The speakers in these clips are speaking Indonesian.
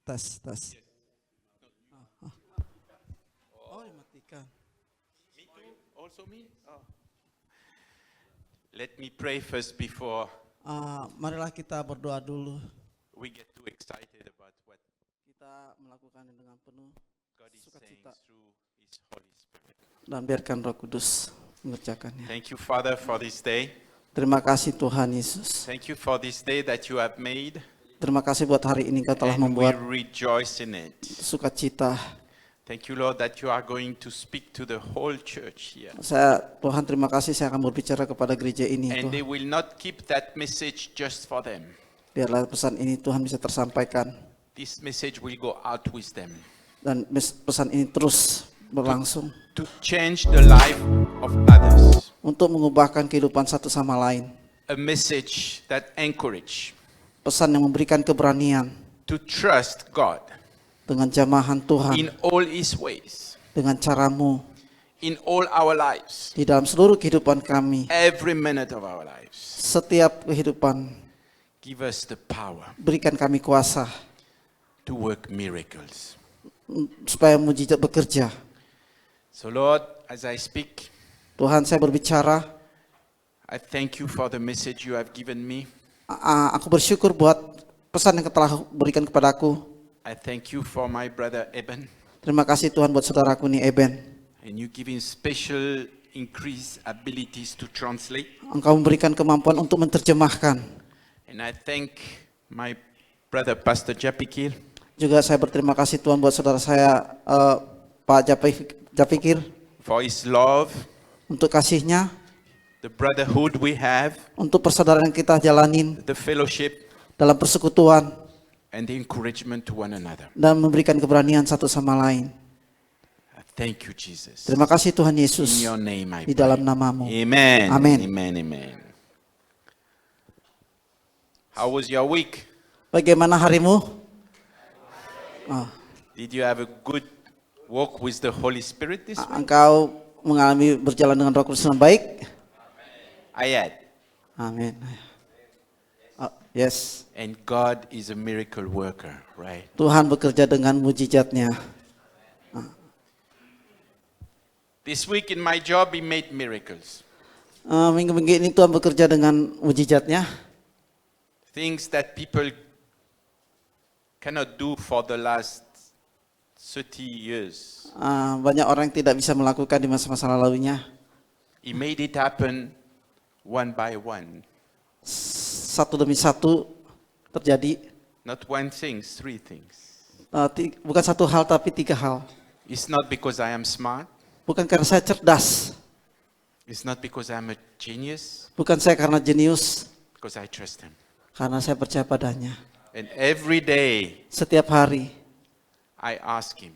Tes. Oh, dimatikan. Me too? Also me? Oh. Let me pray first before Marilah kita berdoa dulu. we get too excited about what Kita melakukannya dengan penuh God is saying sukacita through His Holy Spirit. dan biarkan Roh Kudus mengerjakannya. Thank you, Father, for this day. Terima kasih Tuhan Yesus. Thank you for this day that you have made, Terima kasih buat hari ini Kau telah and we membuat rejoice in it. sukacita. Thank you, Lord, that you are going to speak to the whole church here. Tuhan terima kasih saya akan berbicara kepada gereja ini And they Tuhan. will not keep that message just for them. Biarlah pesan ini Tuhan bisa tersampaikan This message will go out with them dan pesan ini terus berlangsung to change the life of others. untuk mengubahkan kehidupan satu sama lain. A message that encourage Pesan yang memberikan keberanian to trust God dengan jamahan Tuhan, in all His ways, dengan caramu in all our lives, di dalam seluruh kehidupan kami, every minute of our lives. setiap kehidupan. Give us the power Berikan kami kuasa to work miracles. supaya mujizat bekerja. So Lord, as I speak, Tuhan, saya berbicara, I thank you for the message you have given me. aku bersyukur buat pesan yang telah berikan kepadaku. I thank you for my brother Eben, Terima kasih Tuhan buat saudaraku nih Eben. and you giving special increased abilities to translate. Engkau memberikan kemampuan untuk menerjemahkan. And I thank my brother Pastor Japikir Juga saya berterima kasih Tuhan buat saudara saya Pak Japikir for his love, untuk kasihnya, the brotherhood we have, untuk persaudaraan yang kita jalanin the fellowship, dalam persekutuan and the encouragement to one another. dan memberikan keberanian satu sama lain. I thank you, Jesus. Terima kasih Tuhan In Yesus your name I di pray. dalam namamu. Amen. Amen. Amen. Amen. How was your week? Bagaimana harimu? Did you have a good walk with the Holy Spirit this week? Engkau mengalami berjalan dengan Roh Kudus yang baik? I had. Amin. Yes. And God is a miracle worker, right? Tuhan bekerja dengan mujizatnya. This week in my job, He made miracles. Minggu-minggu ini Tuhan bekerja dengan mujizatnya. Things that people cannot do for the last 30 years. Banyak orang yang tidak bisa melakukan di masa-masa lalunya. He made it happen one by one. Satu demi satu terjadi. Not one thing, three things. Bukan satu hal tapi tiga hal. It's not because I am smart. Bukan karena saya cerdas. It's not because I'm a genius. Bukan saya karena jenius. Because I trust Him. Karena saya percaya padanya. And every day Setiap hari I ask Him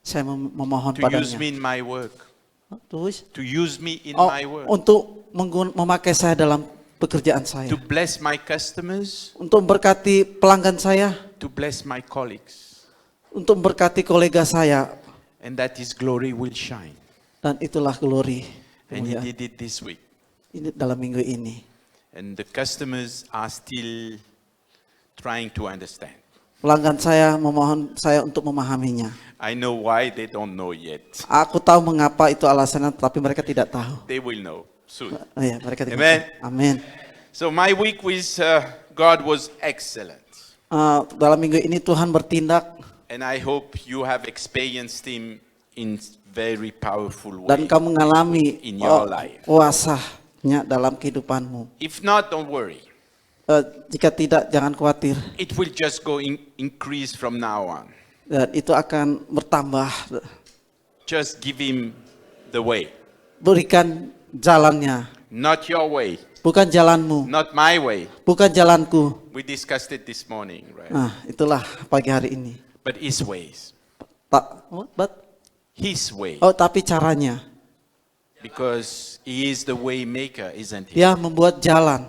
saya memohon to use padanya. me in my work. Terus? To use me in Oh, my work. untuk memakai saya dalam pekerjaan saya. To bless my customers. Untuk memberkati pelanggan saya. To bless my colleagues. Untuk memberkati kolega saya. And that His glory will shine. Dan itulah glory. And He kemuliaan. did it this week. Ini dalam minggu ini. And the customers are still trying to understand. Pelanggan saya memohon saya untuk memahaminya. I know why, they don't know yet. Aku tahu mengapa itu alasannya, tapi mereka tidak tahu. They will know soon. Ya, mereka tidak Amen. tahu. Amin. So my week with God was excellent. Dalam minggu ini Tuhan bertindak And I hope you have experienced Him in very powerful dan way. kau mengalami In your life. kuasanya dalam kehidupanmu. If not, don't worry. Jika tidak, jangan khawatir. It will just go increase from now on. Dan itu akan bertambah. Just give Him the way. Berikan jalannya. Not your way, Bukan jalanmu. not my way. Bukan jalanku. We discussed it this morning, right? Nah, itulah pagi hari ini. But His ways. But His way. tapi caranya. Because He is the way maker, isn't He? Dia membuat jalan.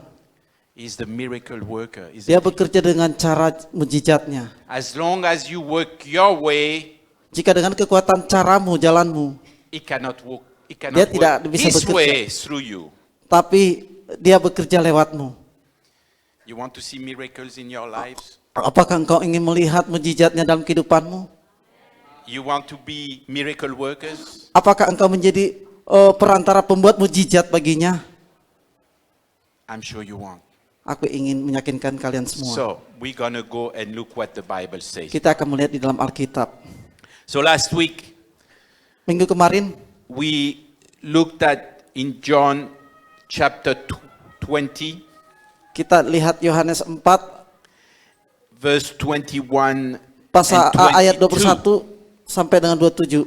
He's the miracle worker, isn't Dia He? bekerja dengan cara mujizatnya. As long as you work your way, Jika dengan kekuatan caramu, jalanmu, He cannot work. He Dia cannot tidak work bisa His bekerja. way through you. tapi dia bekerja lewatmu. You want to see miracles in your lives? Apakah engkau ingin melihat mujizatnya dalam kehidupanmu? You want to be miracle workers? Apakah engkau menjadi perantara pembuat mujizat baginya? I'm sure you want. Aku ingin meyakinkan kalian semua. So, we're going to go and look what the Bible says. Kita akan melihat di dalam Alkitab. So, last week, Minggu kemarin we looked at in John chapter 20, kita lihat Yohanes 4 verse 21 pasal and ayat 22. 21 sampai dengan 27.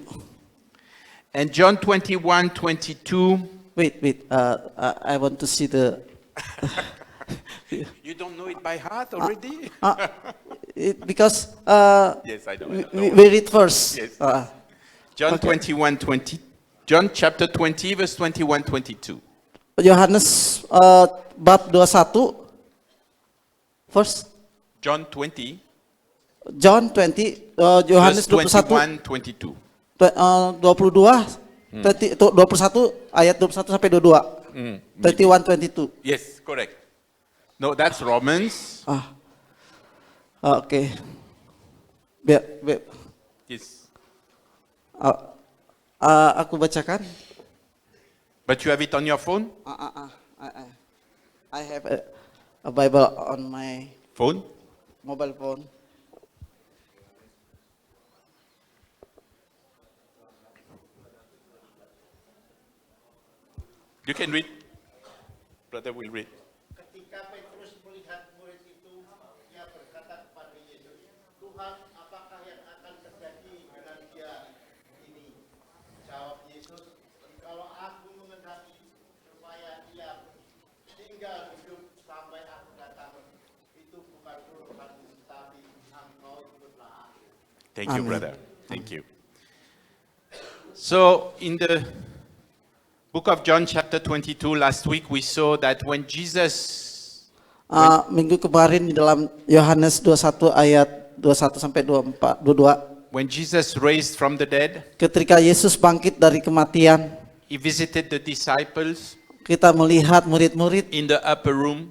And John 21, 22. Wait, I want to see the You don't know it by heart already? because Yes, I don't we read first. Yes. Okay. John 21, 20. John chapter 20, verse 21, 22. Yohanes bab 21 first John 20, John 20 Yohanes verse 21 21, 22. 22 21 ayat 21 sampai 22. 21 22. Yes, correct. No, that's Romans. Oke. Biar, Yes. aku bacakan. But you have it on your phone? I have a Bible on my Phone? mobile phone. You can read. Brother will read. Ketika Petrus melihat murid itu, ia berkata kepada Yesus, Tuhan, apakah yang akan terjadi dengan dia ini? Jawab Yesus, kalau aku menghendaki supaya dia tinggal hidup sampai aku datang, itu bukan urusanmu, tapi engkau ikutlah aku. Thank you, Amen. brother. Thank you. So, in the book of John, chapter 22, last week we saw that when Jesus, Minggu kemarin di dalam Yohanes 21 ayat 21 sampai 22 when Jesus raised from the dead, ketika Yesus bangkit dari kematian, he visited the disciples kita melihat murid-murid in the upper room.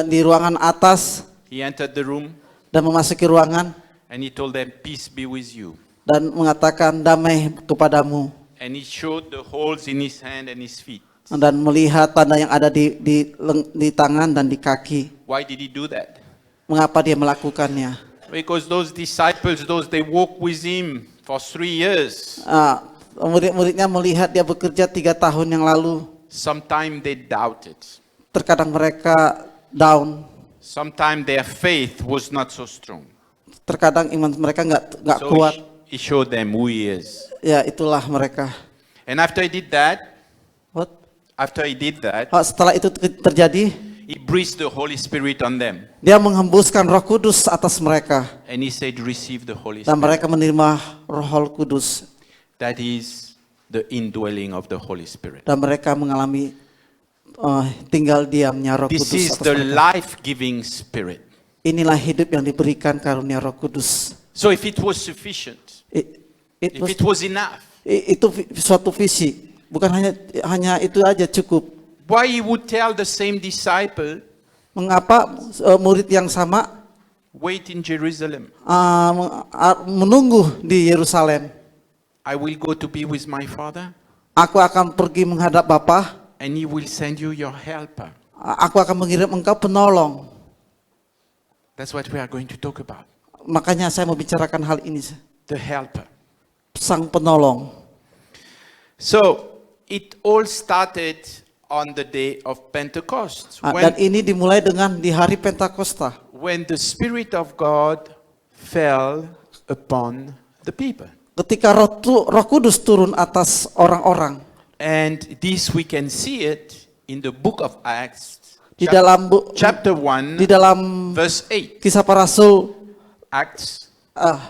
di ruangan atas He entered the room dan memasuki ruangan and he told them, peace be with you. dan mengatakan damai kepadamu, And he showed the holes in his hand and his feet. dan melihat tanda yang ada di tangan dan di kaki. Why did he do that? Mengapa dia melakukannya? Because those disciples, they walked with him for 3 years. Murid-muridnya melihat dia bekerja 3 tahun yang lalu. Sometimes they doubted. Terkadang mereka down. Sometimes their faith was not so strong. Terkadang iman mereka nggak So kuat. he showed them who he is. Ya itulah mereka. And after he did that, What? setelah itu terjadi, he breathed the Holy Spirit on them. dia menghembuskan Roh Kudus atas mereka And he said, receive the Holy dan Spirit. mereka menerima Roh Kudus That is the indwelling of the Holy Spirit. dan mereka mengalami tinggal diamnya Roh This Kudus is atas the mereka. life-giving Spirit. Inilah hidup yang diberikan karunia Roh Kudus. So if it was sufficient, if it was enough, Itu suatu visi, bukan hanya itu aja cukup. why he would tell the same disciple, Mengapa murid yang sama wait in Jerusalem, menunggu di Yerusalem? I will go to be with my Father, Aku akan pergi menghadap Bapa. and he will send you your helper. Aku akan mengirim engkau penolong. That's what we are going to talk about. Makanya saya mau bicarakan hal ini, The helper. sang penolong. So it all started on the day of Pentecost, Dan ini dimulai dengan di hari Pentakosta, when the Spirit of God fell upon the people. ketika Roh Kudus turun atas orang-orang. And this we can see it in the book of Acts, Di dalam chapter 1, di dalam verse 8. Kisah Para Rasul, Acts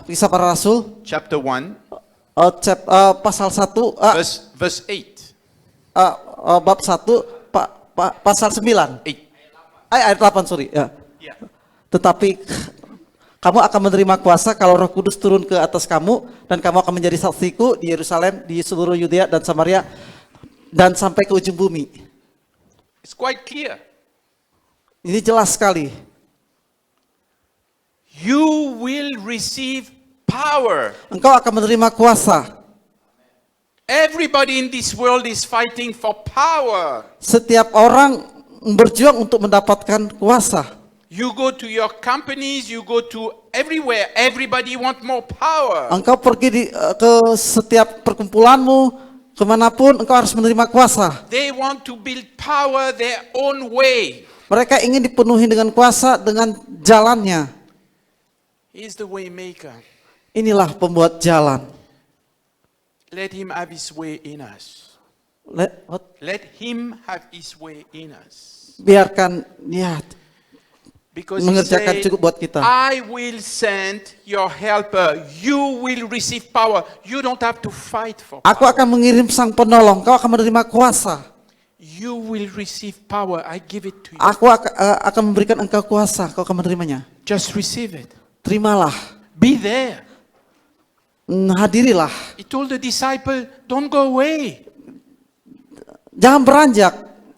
Kisah Para Rasul chapter 1, pasal 1 verse 8. bab 1 pasal 9 8. ayat 8 sorry ya. Yeah. Tetapi kamu akan menerima kuasa kalau Roh Kudus turun ke atas kamu, dan kamu akan menjadi saksiku di Yerusalem, di seluruh Yudea dan Samaria, dan sampai ke ujung bumi. It's quite clear. Ini jelas sekali. You will receive power. Engkau akan menerima kuasa. Everybody in this world is fighting for power. Setiap orang berjuang untuk mendapatkan kuasa. You go to your companies, you go to everywhere. Everybody want more power. Engkau pergi ke setiap perkumpulanmu, kemanapun engkau harus menerima kuasa. They want to build power their own way. Mereka ingin dipenuhi dengan kuasa dengan jalannya. He's the way maker. Inilah pembuat jalan. Let him have his way in us. What? Let him have his way in us. Biarkan ya Because he mengerjakan said, cukup buat kita. I will send your helper. You will receive power. You don't have to fight for Aku power. akan mengirim sang penolong, kau akan menerima kuasa. You will receive power. I give it to you. Aku akan memberikan engkau kuasa, kau akan menerimanya. Just receive it. Terimalah, Be there. hadirilah. He told the disciple, don't go away. Jangan beranjak,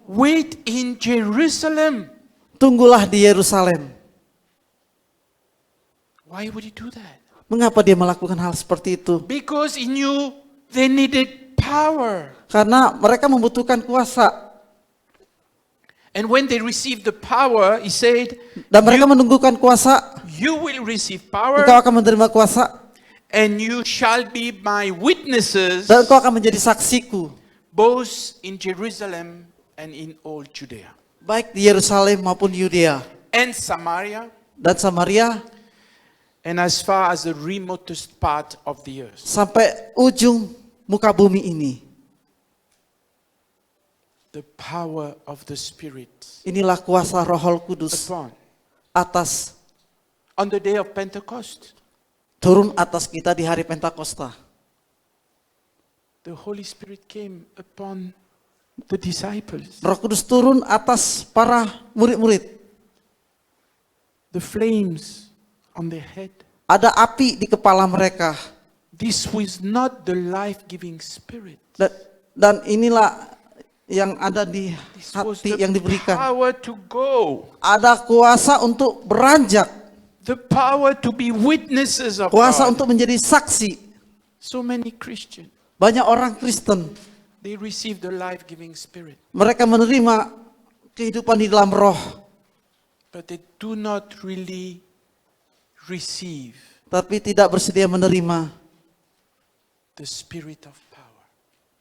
Wait in Jerusalem. tunggulah di Yerusalem. Why would he do that? Mengapa dia melakukan hal seperti itu? Because he knew they needed power. Karena mereka membutuhkan kuasa. And when they received the power, he said, Dan mereka menunggukan kuasa, you will receive power engkau akan menerima kuasa, and you shall be my witnesses dan engkau akan menjadi saksiku, both in Jerusalem and in all Judea baik di Yerusalem maupun Yudea and Samaria dan Samaria, and as far as the remotest part of the earth. sampai ujung muka bumi ini. The power of the Spirit Inilah kuasa Roh Kudus upon atas, on the day of Pentecost. turun atas kita di hari Pentakosta. The Holy Spirit came upon the disciples. Roh Kudus turun atas para murid-murid. The flames on their head. Ada api di kepala mereka. This was not the life-giving Spirit. Dan inilah yang ada di This was hati yang the diberikan. power to go. Ada kuasa untuk beranjak, The power to be witnesses of kuasa God. untuk menjadi saksi. So many Christians, Banyak orang Kristen, they receive the life-giving Spirit, mereka menerima kehidupan di dalam roh, but they do not really receive tapi tidak bersedia menerima the Spirit of power.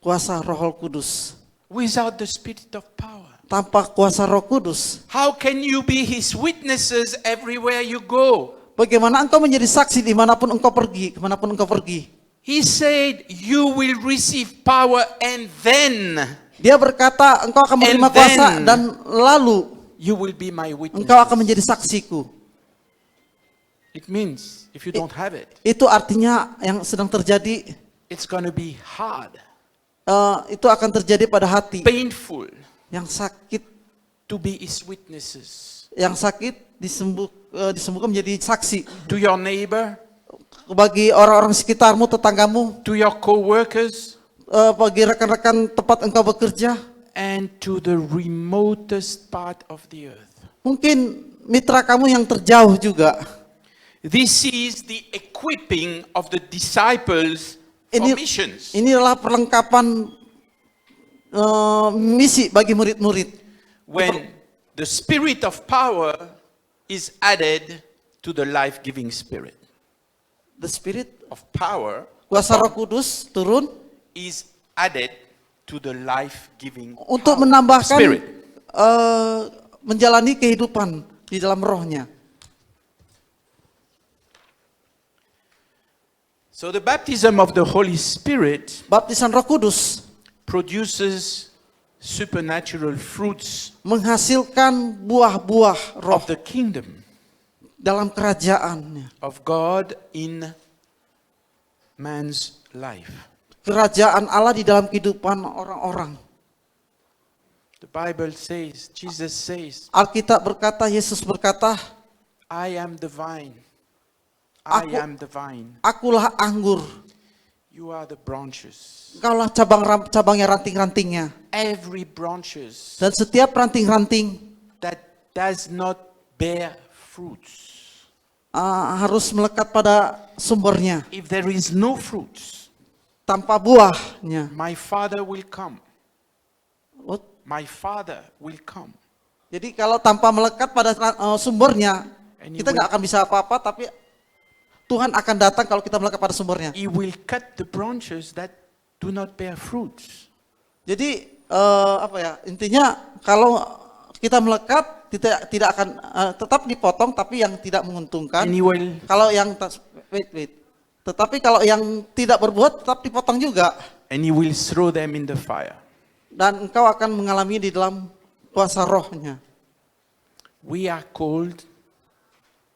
kuasa Roh Kudus. Without the Spirit of power, Tanpa kuasa Roh Kudus, how can you be His witnesses everywhere you go? bagaimana engkau menjadi saksi dimanapun engkau pergi, kemanapun engkau pergi? He said, you will receive power and then Dia berkata, engkau akan menerima And kuasa then- dan lalu you will be my witness. engkau akan menjadi saksiku. It means if you don't have it, Itu artinya yang sedang terjadi, it's going to be hard, itu akan terjadi pada hati painful yang sakit, to be His witnesses. disembuhkan menjadi saksi To your neighbor, bagi orang-orang sekitarmu, tetanggamu, to your co-workers, bagi rekan-rekan tempat engkau bekerja, and to the remotest part of the earth. mungkin mitra kamu yang terjauh juga. This is the equipping of the disciples for missions. Ini adalah perlengkapan misi bagi murid-murid. When the Spirit of power is added to the life-giving Spirit. The Spirit, Of power kuasa Roh Kudus turun is added to the life-giving untuk power, menambahkan Spirit. menjalani kehidupan di dalam rohnya. So the baptism of the Holy Spirit Baptisan Roh Kudus produces supernatural fruits menghasilkan buah-buah roh of the kingdom dalam kerajaannya. of God in man's life. Kerajaan Allah di dalam kehidupan orang-orang. The Bible says, Jesus says, Alkitab berkata, Yesus berkata, I am the vine. I Aku- am the vine. akulah anggur, You are the branches. engkaulah cabangnya, ranting-rantingnya. Every branches Dan setiap ranting-ranting that does not bear fruits. Harus melekat pada sumbernya. If there is no fruits, Tanpa buahnya. my Father will come. Oh, My Father will come. jadi kalau tanpa melekat pada sumbernya, And kita nggak akan bisa apa-apa, tapi Tuhan akan datang kalau kita melekat pada sumbernya. He will cut the branches that do not bear fruits. Jadi intinya kalau kita melekat tidak akan tetap dipotong, tapi yang tidak menguntungkan. And he will Kalau yang tetapi kalau yang tidak berbuat tetap dipotong juga, throw them in the fire. dan engkau akan mengalami di dalam kuasa rohnya. We are called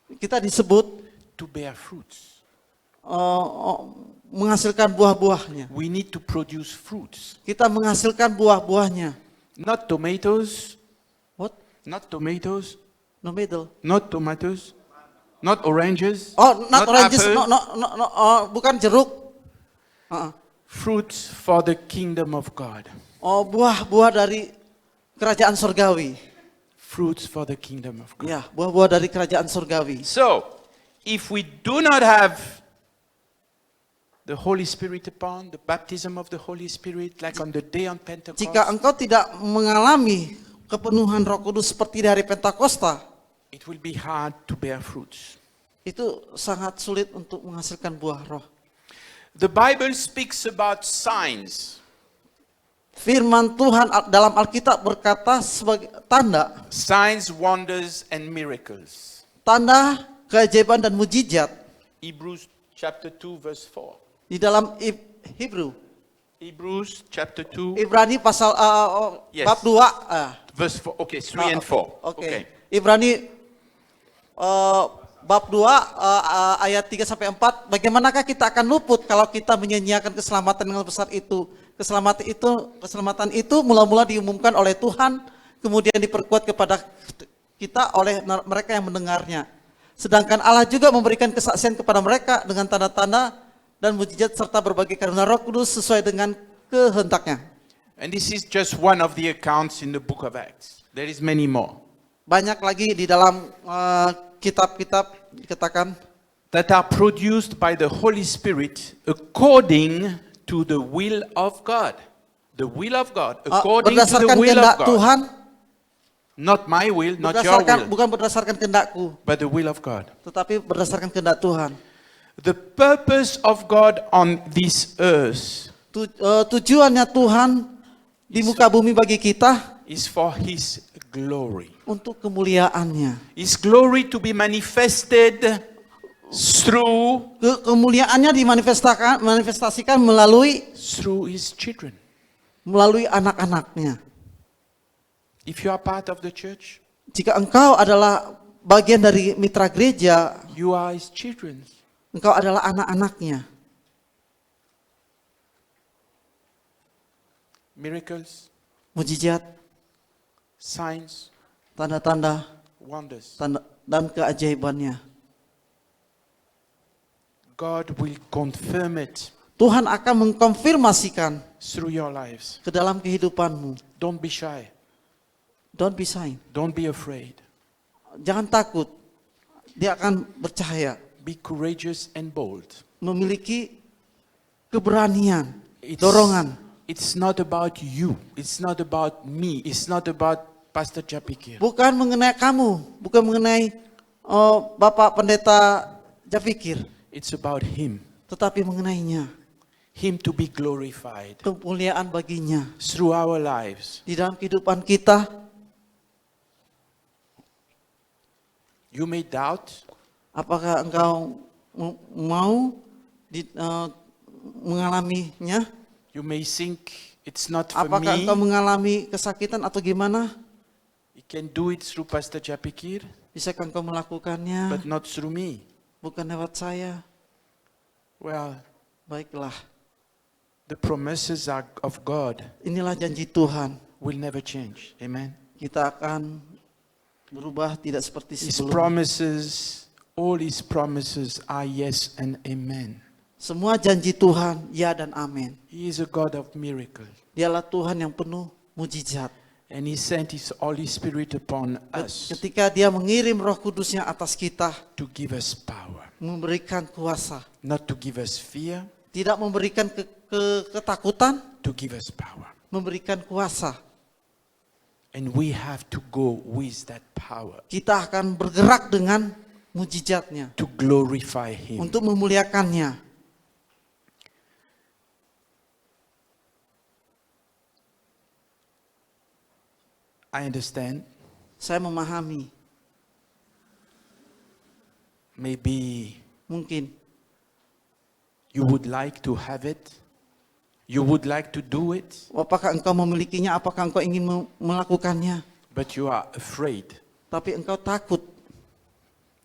Kita disebut to bear fruits. menghasilkan buah-buahnya. We need to produce fruits. Kita menghasilkan buah-buahnya. Not tomatoes, What? not tomatoes, No middle. not tomatoes, not oranges, Oh, not oranges. apple. No, bukan jeruk. Fruits for the kingdom of God. Oh, buah-buah dari kerajaan surgawi. Fruits for the kingdom of God. Ya, buah-buah dari kerajaan surgawi. So, if we do not have the Holy Spirit upon, the baptism of the Holy Spirit, like on the day on Pentecost, Jika engkau tidak mengalami kepenuhan Roh Kudus seperti di hari Pentakosta, it will be hard to bear fruits. itu sangat sulit untuk menghasilkan buah roh. The Bible speaks about signs. Firman Tuhan dalam Alkitab berkata sebagai tanda, Signs, wonders, and miracles. tanda, keajaiban dan mujizat Hebrews chapter 2 verse 4. di dalam Hebrew. Hebrews chapter 2 Ibrani pasal Yes. bab 2. verse 4. Okay, 3 and 4. Oke. Ibrani bab 2 ayat 3 sampai 4. Bagaimanakah kita akan luput kalau kita menyia-nyiakan keselamatan yang besar itu? Keselamatan itu mula-mula diumumkan oleh Tuhan, kemudian diperkuat kepada kita oleh mereka yang mendengarnya. Sedangkan Allah juga memberikan kesaksian kepada mereka dengan tanda-tanda dan mujizat serta berbagai karunia Roh Kudus sesuai dengan kehendaknya. And this is just one of the accounts in the book of Acts. There is many more Banyak lagi di dalam kitab-kitab dikatakan that are produced by the Holy Spirit according to the will of God. The will of God, according to the berdasarkan will kehendak of God. Tuhan, Not my will, not your will, bukan berdasarkan kehendakku, but the will of God. tetapi berdasarkan kehendak Tuhan. The purpose of God on this earth Tujuannya Tuhan di muka bumi bagi kita is for His glory. untuk kemuliaannya. His glory to be manifested through Kemuliaannya dimanifestasikan melalui His children. anak-anaknya. If you are part of the church, Jika engkau adalah bagian dari mitra gereja, you are His children. engkau adalah anak-anaknya. Miracles, Mujizat, signs, tanda-tanda, wonders. dan keajaibannya. God will confirm it Tuhan akan mengkonfirmasikan through your lives. ke dalam kehidupanmu. Don't be shy. Don't be shy. Don't be afraid. Jangan takut. Dia akan bercahaya. Be courageous and bold. Memiliki keberanian, dorongan. It's not about you. It's not about me. It's not about Pastor Japikir. Bukan mengenai kamu, bukan mengenai Bapak Pendeta Jafikir, It's about Him. tetapi mengenainya. Him to be glorified Kemuliaan baginya through our lives. di dalam kehidupan kita. You may doubt, Apakah engkau mau mengalaminya? you may think it's not for Apakah me. engkau mengalami kesakitan atau gimana? You can do it through Pastor Japikir, Bisakah engkau melakukannya? but not through me. Bukan lewat saya. Well, Baiklah, the promises of God inilah janji Tuhan. will never change. Amen. Kita akan berubah tidak seperti His sebelumnya. promises, all His promises are yes and amen. Semua janji Tuhan, ya dan amin. He is a God of miracles. Dialah Tuhan yang penuh mujizat. And He sent His Holy Spirit upon us Ketika Dia mengirim Roh Kudusnya atas kita, to give us power, memberikan kuasa, not to give us fear, tidak memberikan ketakutan, to give us power. memberikan kuasa. And we have to go with that power Kita akan bergerak dengan mujizatnya to glorify Him. untuk memuliakannya. I understand. Saya memahami, Maybe mungkin you would like to have it. You would like to do it, apakah engkau memilikinya, apakah engkau ingin melakukannya, but you are afraid tapi engkau takut,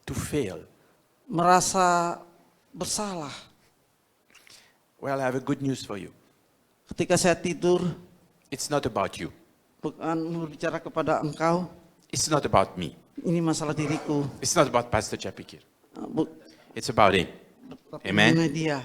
to fail. merasa bersalah. Well, I have a good news for you. Ketika saya tidur, It's not about you. bukan berbicara kepada engkau, It's not about me. ini masalah diriku. It's not about Pastor Chapikir. Bu- It's about Him. tapi Amen. mengenai Dia.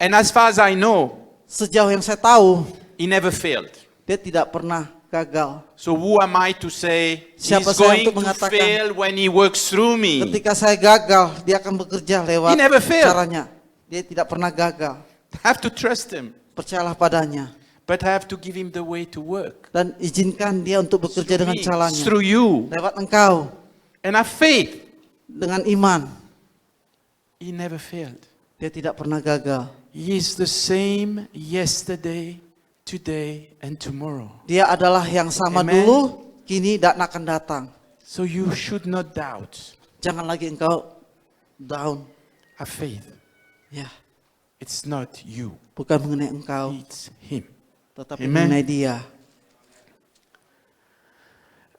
And as far as I know, Sejauh yang saya tahu, He never failed. Dia tidak pernah gagal. So who am I to say He's Siapa saya going untuk to mengatakan, fail when He works through me? Ketika saya gagal, Dia akan bekerja lewat He never failed. caranya. Dia tidak pernah gagal. I have to trust Him, Percayalah padanya. but I have to give Him the way to work. Dan izinkan Dia untuk bekerja Through dengan me, caranya. through you. Lewat engkau, And have faith. dengan iman. He never failed. Dia tidak pernah gagal. He is the same yesterday, today, and tomorrow. Dia adalah yang sama Amen. dulu, kini dan akan datang. So you should not doubt. Jangan lagi engkau down. Have faith. Ya, It's not you. bukan mengenai engkau, It's Him. tetapi Amen. mengenai Dia.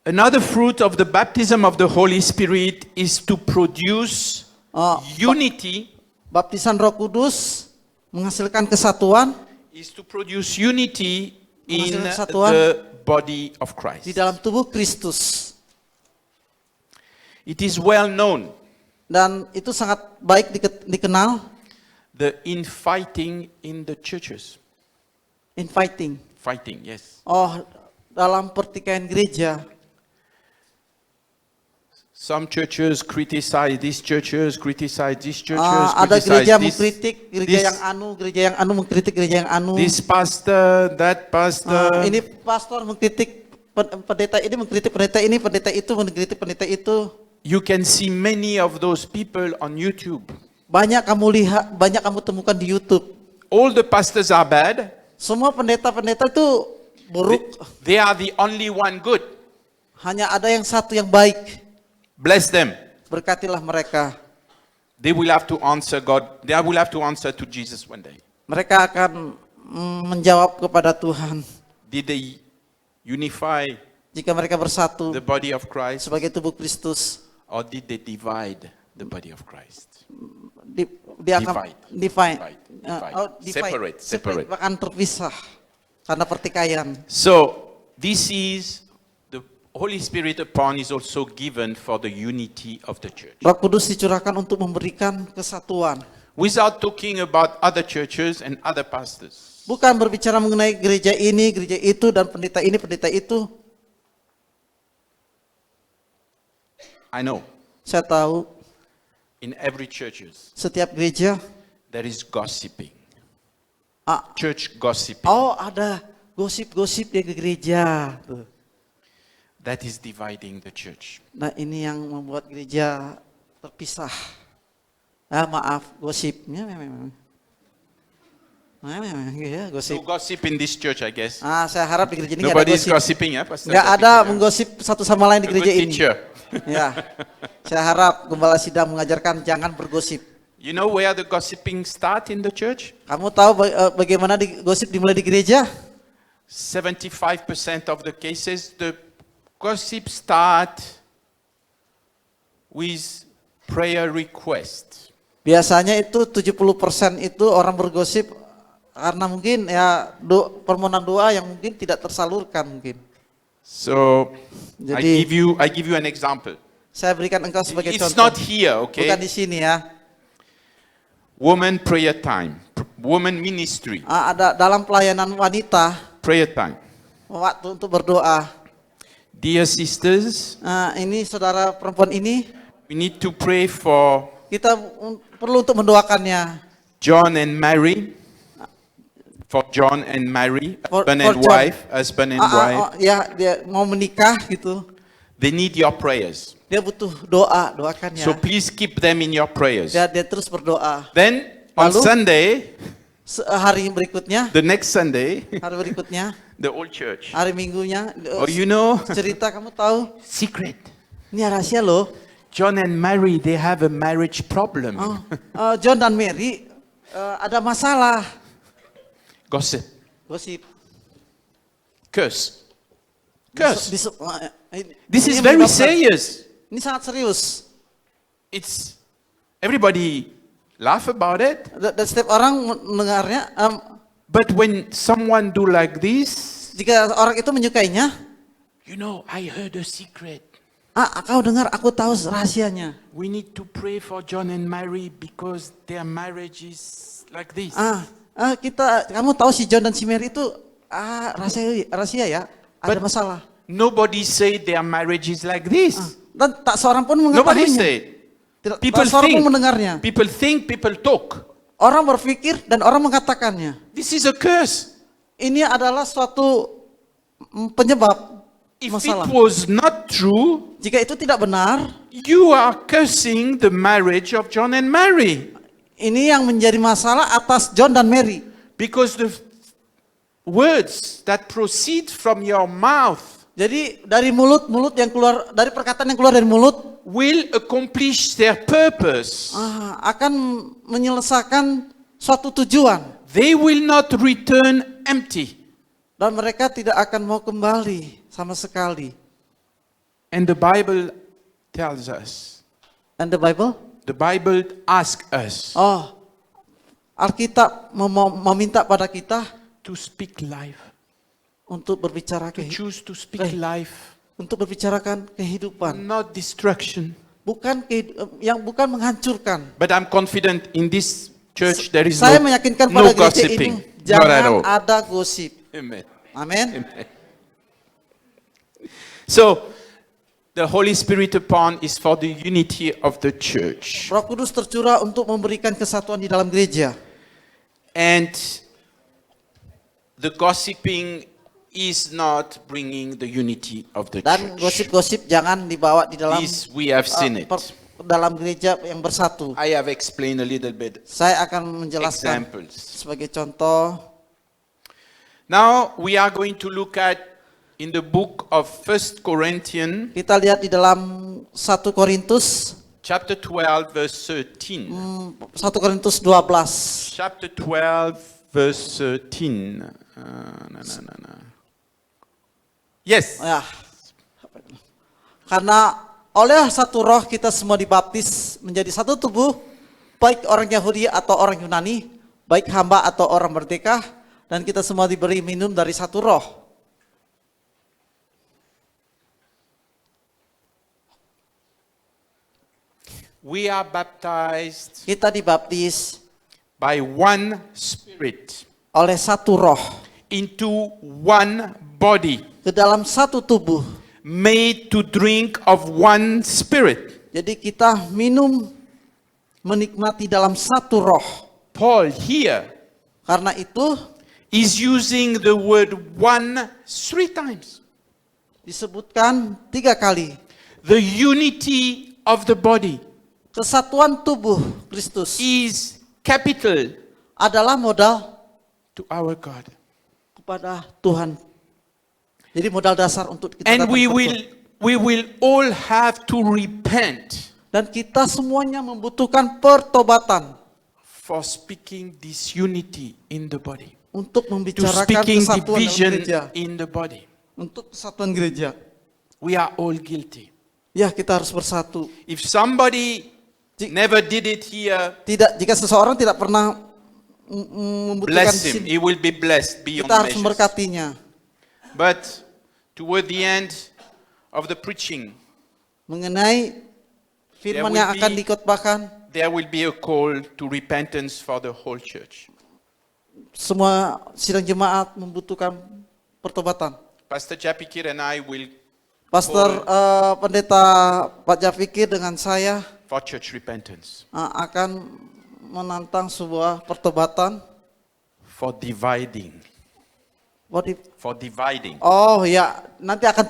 Another fruit of the baptism of the Holy Spirit is to produce Oh, unity, Baptisan Roh Kudus menghasilkan kesatuan is to produce unity in Menghasilkan kesatuan the body of di Christ. dalam tubuh Kristus. It is well known, Dan itu sangat baik dikenal, the infighting in the churches. infighting. Fighting, yes. Oh, dalam pertikaian gereja. Some churches criticize these churches, criticize these churches, Ada criticize gereja this, mengkritik gereja this- yang anu mengkritik gereja yang anu. this pastor, that pastor. Ini pastor mengkritik pendeta ini, mengkritik pendeta itu mengkritik pendeta itu. You can see many of those people on YouTube. Banyak kamu lihat, banyak kamu temukan di YouTube. All the pastors are bad. Semua pendeta-pendeta itu buruk. They are the only one good. Hanya ada yang satu yang baik. Bless them. Berkatilah mereka. They will have to answer God. They will have to answer to Jesus one day. Mereka akan menjawab kepada Tuhan. Did they unify Jika mereka bersatu the body of Christ, sebagai tubuh Kristus, or did they divide the body of Christ? dia akan Divide. Separate. akan terpisah karena pertikaian. So this is the Holy Spirit upon is also given for the unity of the church. Roh Kudus dicurahkan untuk memberikan kesatuan. Without talking about other churches and other pastors. Bukan berbicara mengenai gereja ini, gereja itu, dan pendeta ini, pendeta itu. I know Saya tahu in every churches setiap gereja, there is gossiping. ah, Church gossiping. oh ada gosip-gosip di gereja. Tuh. That is dividing the church. Nah ini yang membuat gereja terpisah. Ah maaf, gosipnya memang. Ya, So gosip. gossip in this church, I guess. Saya harap di gereja ini nggak Nobody ada is gosip. gossiping, ya, Pastor? Nggak ada Chapikir, ya? menggosip satu sama lain di A gereja good ini. teacher. Ya, saya harap Gembala Sidang mengajarkan jangan bergosip. You know where the gossiping start in the church? Kamu tahu bagaimana gosip dimulai di gereja? 75% of the cases, the gossip start with prayer request. Biasanya itu 70% itu orang bergosip karena mungkin ya permohonan doa yang mungkin tidak tersalurkan mungkin. So Jadi- I give you an example. Saya berikan engkau sebagai It's contoh. not here, okay? Bukan di sini ya. Woman prayer time, woman ministry, Ada dalam pelayanan wanita prayer time. waktu untuk berdoa. Dear sisters, Nah, ini saudara perempuan ini, we need to pray for kita perlu untuk mendoakannya. John and Mary. For John and Mary, For husband and John. wife, husband and wife. Ya, dia mau menikah gitu. They need your prayers. Dia butuh doa, doakan ya. So please keep them in your prayers. Dia terus berdoa. Then on Lalu? Sunday, Hari berikutnya, the next Sunday, hari berikutnya, the whole church. hari Minggunya, Oh, you know, cerita kamu tahu, secret. ini rahasia loh. John and Mary, they have a marriage problem. John dan Mary ada masalah. Gossip. Gosip. Curse. Curse. Ini This is yang very menyebabkan- serious. Ini sangat serius. It's everybody laugh about it, Dan setiap orang mendengarnya, but when someone do like this, jika orang itu menyukainya, you know, I heard a secret. kau dengar, aku tahu rahasianya. We need to pray for John and Mary because their marriage is like this. Kamu tahu si John dan si Mary itu rahasia ya, ada But- masalah. Nobody say their marriage is like this. Dan tak seorang pun Nobody mengetahuinya. say it. Tidak, People tak seorang pun think. mendengarnya. People think, people talk. Orang berpikir dan orang mengatakannya. This is a curse. Ini adalah suatu penyebab If masalah. it was not true, Jika itu tidak benar, you are cursing the marriage of John and Mary. ini yang menjadi masalah atas John dan Mary. Because the words that proceed from your mouth Jadi dari mulut yang keluar, dari perkataan yang keluar dari mulut will accomplish their purpose. akan menyelesaikan suatu tujuan. They will not return empty. Dan mereka tidak akan mau kembali sama sekali. And the Bible tells us, And the Bible? the Bible asks us Alkitab meminta pada kita to speak life, untuk berbicara to choose to speak life, untuk berbicarakan kehidupan, not destruction. bukan bukan menghancurkan. But I'm confident in this church there is Saya meyakinkan no pada gereja gossiping. ini Not at jangan all. ada gosip. Amen. Amin. So, the Holy Spirit upon is for the unity of the church. Roh Kudus tercurah untuk memberikan kesatuan di dalam gereja. And the gossiping is not bringing the unity of the Dan church. gosip-gosip jangan dibawa di dalam This we have seen it. dalam gereja yang bersatu. I have explained a little bit Saya akan menjelaskan examples. sebagai contoh. Now we are going to look at in the book of 1 Corinthians Kita lihat di dalam 1 Korintus, chapter 12 verse 13. 1 Korintus 12. Chapter 12 verse 13. Yes. Ya. Karena oleh satu roh kita semua dibaptis menjadi satu tubuh, baik orang Yahudi atau orang Yunani, baik hamba atau orang merdeka, dan kita semua diberi minum dari satu roh. We are baptized Kita dibaptis by one spirit oleh satu roh into one body, ke dalam satu tubuh. made to drink of one spirit. Jadi kita minum menikmati dalam satu roh. Paul here Karena itu is using the word one 3 times. disebutkan 3 kali. The unity of the body Kesatuan tubuh Kristus is capital adalah modal to our God. kepada Tuhan. Jadi modal dasar untuk kita And datang we ke Tuhan. will all have to repent Dan kita semuanya membutuhkan pertobatan for speaking disunity in the body. untuk To membicarakan speaking kesatuan dalam division gereja. in the body. Untuk kesatuan gereja. We are all guilty. Ya, kita harus bersatu. If somebody never did it here, Jika seseorang tidak pernah membutuhkan bless di him. sini, He will be blessed beyond kita harus measures. memberkatinya. But toward the end of the preaching, Mengenai firman There yang will akan be- dikotbahkan, there will be a call to repentance for the whole church. semua sidang jemaat membutuhkan pertobatan. Pastor Japikir and I will Pastor Pendeta Pak Jafikir dengan saya for church repentance, akan menantang sebuah pertobatan. for dividing, Oh ya, nanti akan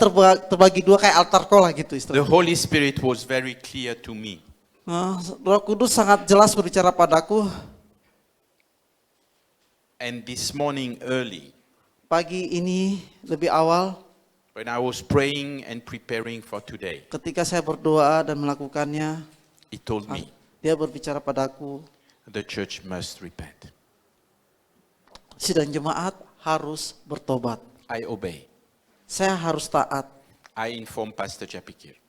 terbagi dua kayak altar call lah gitu The istilahnya. Holy Spirit was very clear to me. Roh Kudus sangat jelas berbicara padaku And this morning early, pagi ini lebih awal when I was praying and preparing for today, ketika saya berdoa dan melakukannya, He told me dia berbicara padaku, the church must repent. sidang jemaat harus bertobat. I obey. Saya harus taat. I informed Pastor Japikir. I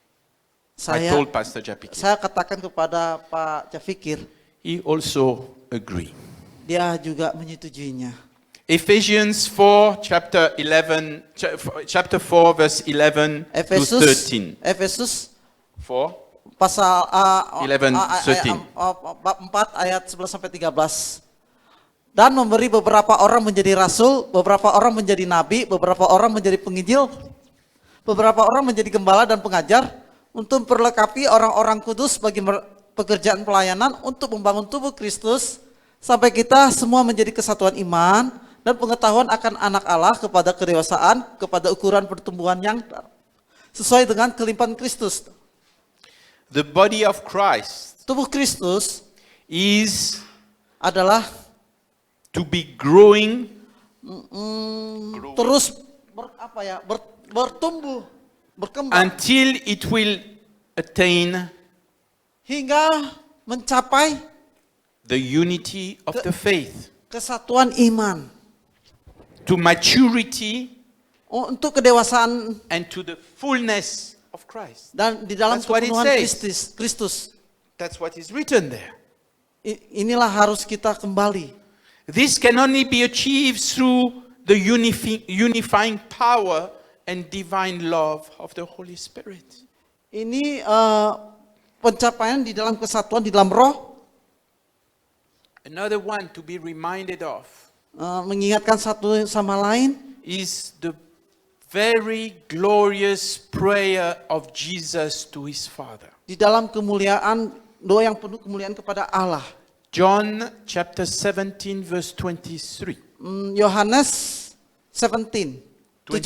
Saya told Pastor Japikir. saya katakan kepada Pak Jafikir, He also agreed. dia juga menyetujuinya. Ephesians 4, chapter 4, verse 11 to 13. Efesus 4. pasal 11, 13. bab 4 ayat 11 sampai 13. Dan memberi beberapa orang menjadi rasul, beberapa orang menjadi nabi, beberapa orang menjadi penginjil, beberapa orang menjadi gembala dan pengajar untuk memperlengkapi orang-orang kudus bagi pekerjaan pelayanan untuk membangun tubuh Kristus sampai kita semua menjadi kesatuan iman dan pengetahuan akan anak Allah kepada kedewasaan, kepada ukuran pertumbuhan yang sesuai dengan kelimpahan Kristus. The body of Christ Tubuh Kristus is adalah to be growing terus bertumbuh, berkembang until it will attain hingga mencapai the unity of the faith, kesatuan iman, to maturity untuk kedewasaan and to the fullness of Christ. dan di dalam That's what it kepenuhan says. Kristus. That's what is written there. Inilah harus kita kembali. This can only be achieved through the unifying power and divine love of the Holy Spirit. Ini pencapaian di dalam kesatuan di dalam roh. Another one to be reminded of Mengingatkan satu sama lain is the very glorious prayer of Jesus to his Father. di dalam kemuliaan, doa yang penuh kemuliaan kepada Allah. John chapter 17 verse 23. Yohanes 17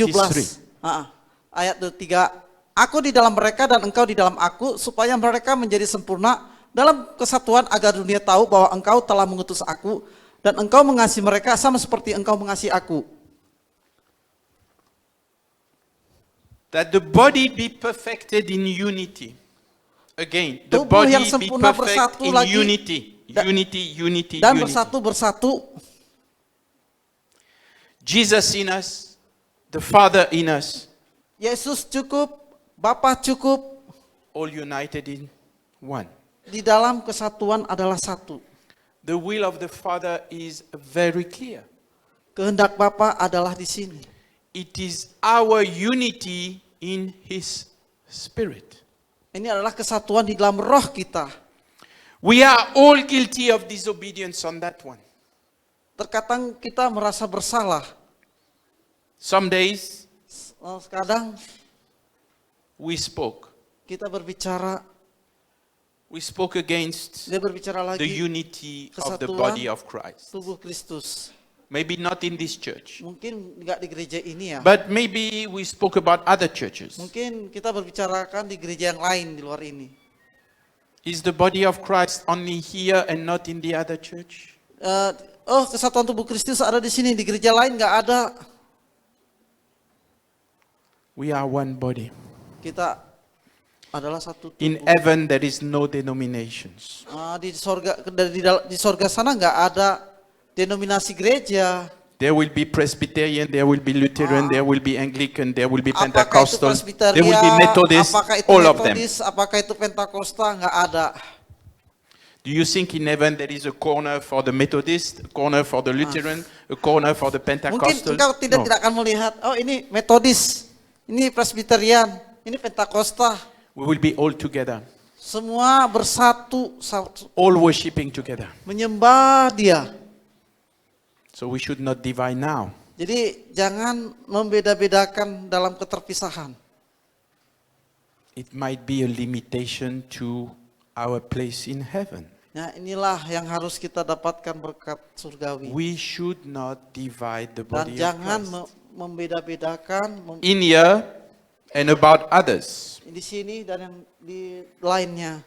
ayat 3. Aku di dalam mereka dan engkau di dalam aku supaya mereka menjadi sempurna dalam kesatuan agar dunia tahu bahwa engkau telah mengutus aku dan engkau mengasihi mereka sama seperti engkau mengasihi aku. That the body be perfected in unity. Again, the Tubuh body yang be sempurna perfect bersatu in lagi. unity. Da- Unity. Dan bersatu. Jesus in us, the Father in us, Yesus cukup, Bapa cukup, all united in one. di dalam kesatuan adalah satu. The will of the Father is very clear. Kehendak Bapa adalah di sini. It is our unity in His Spirit. Ini adalah kesatuan di dalam roh kita. We are all guilty of disobedience on that one. Terkadang kita merasa bersalah. Some days Kadang we spoke. kita berbicara, We spoke against dia berbicara the lagi unity of the kesatuan body of Christ. tubuh Kristus. Maybe not in this church, Mungkin enggak di gereja ini ya. but maybe we spoke about other churches. Mungkin kita berbicarakan di gereja yang lain di luar ini. Is the body of Christ only here and not in the other church? Kesatuan tubuh Kristus ada di sini, di gereja lain enggak ada. We are one body. Kita adalah satu tubuh. In heaven there is no denominations. Di sorga sana enggak ada denominasi gereja. There will be Presbyterian, there will be Lutheran, there will be Anglican, there will be Apakah itu Pentecostal, Presbyterian, there will be Methodist, apakah itu all of them. Metodis, apakah itu Pentakosta, enggak ada. Do you think in heaven there is a corner for the Methodist, a corner for the Lutheran, a corner for the Mungkin Pentecostal? engkau tidak No. akan melihat, oh ini Metodis, ini Presbyterian, ini Pentakosta. We will be all together, Semua bersatu, all worshiping together. menyembah Dia. So we should not divide now. Jadi jangan membeda-bedakan dalam keterpisahan. it might be a limitation to our place in heaven. Nah, inilah yang harus kita dapatkan berkat surgawi. We should not divide the Dan body of jangan Christ. membeda-bedakan In here and about others. di sini dan yang di lainnya.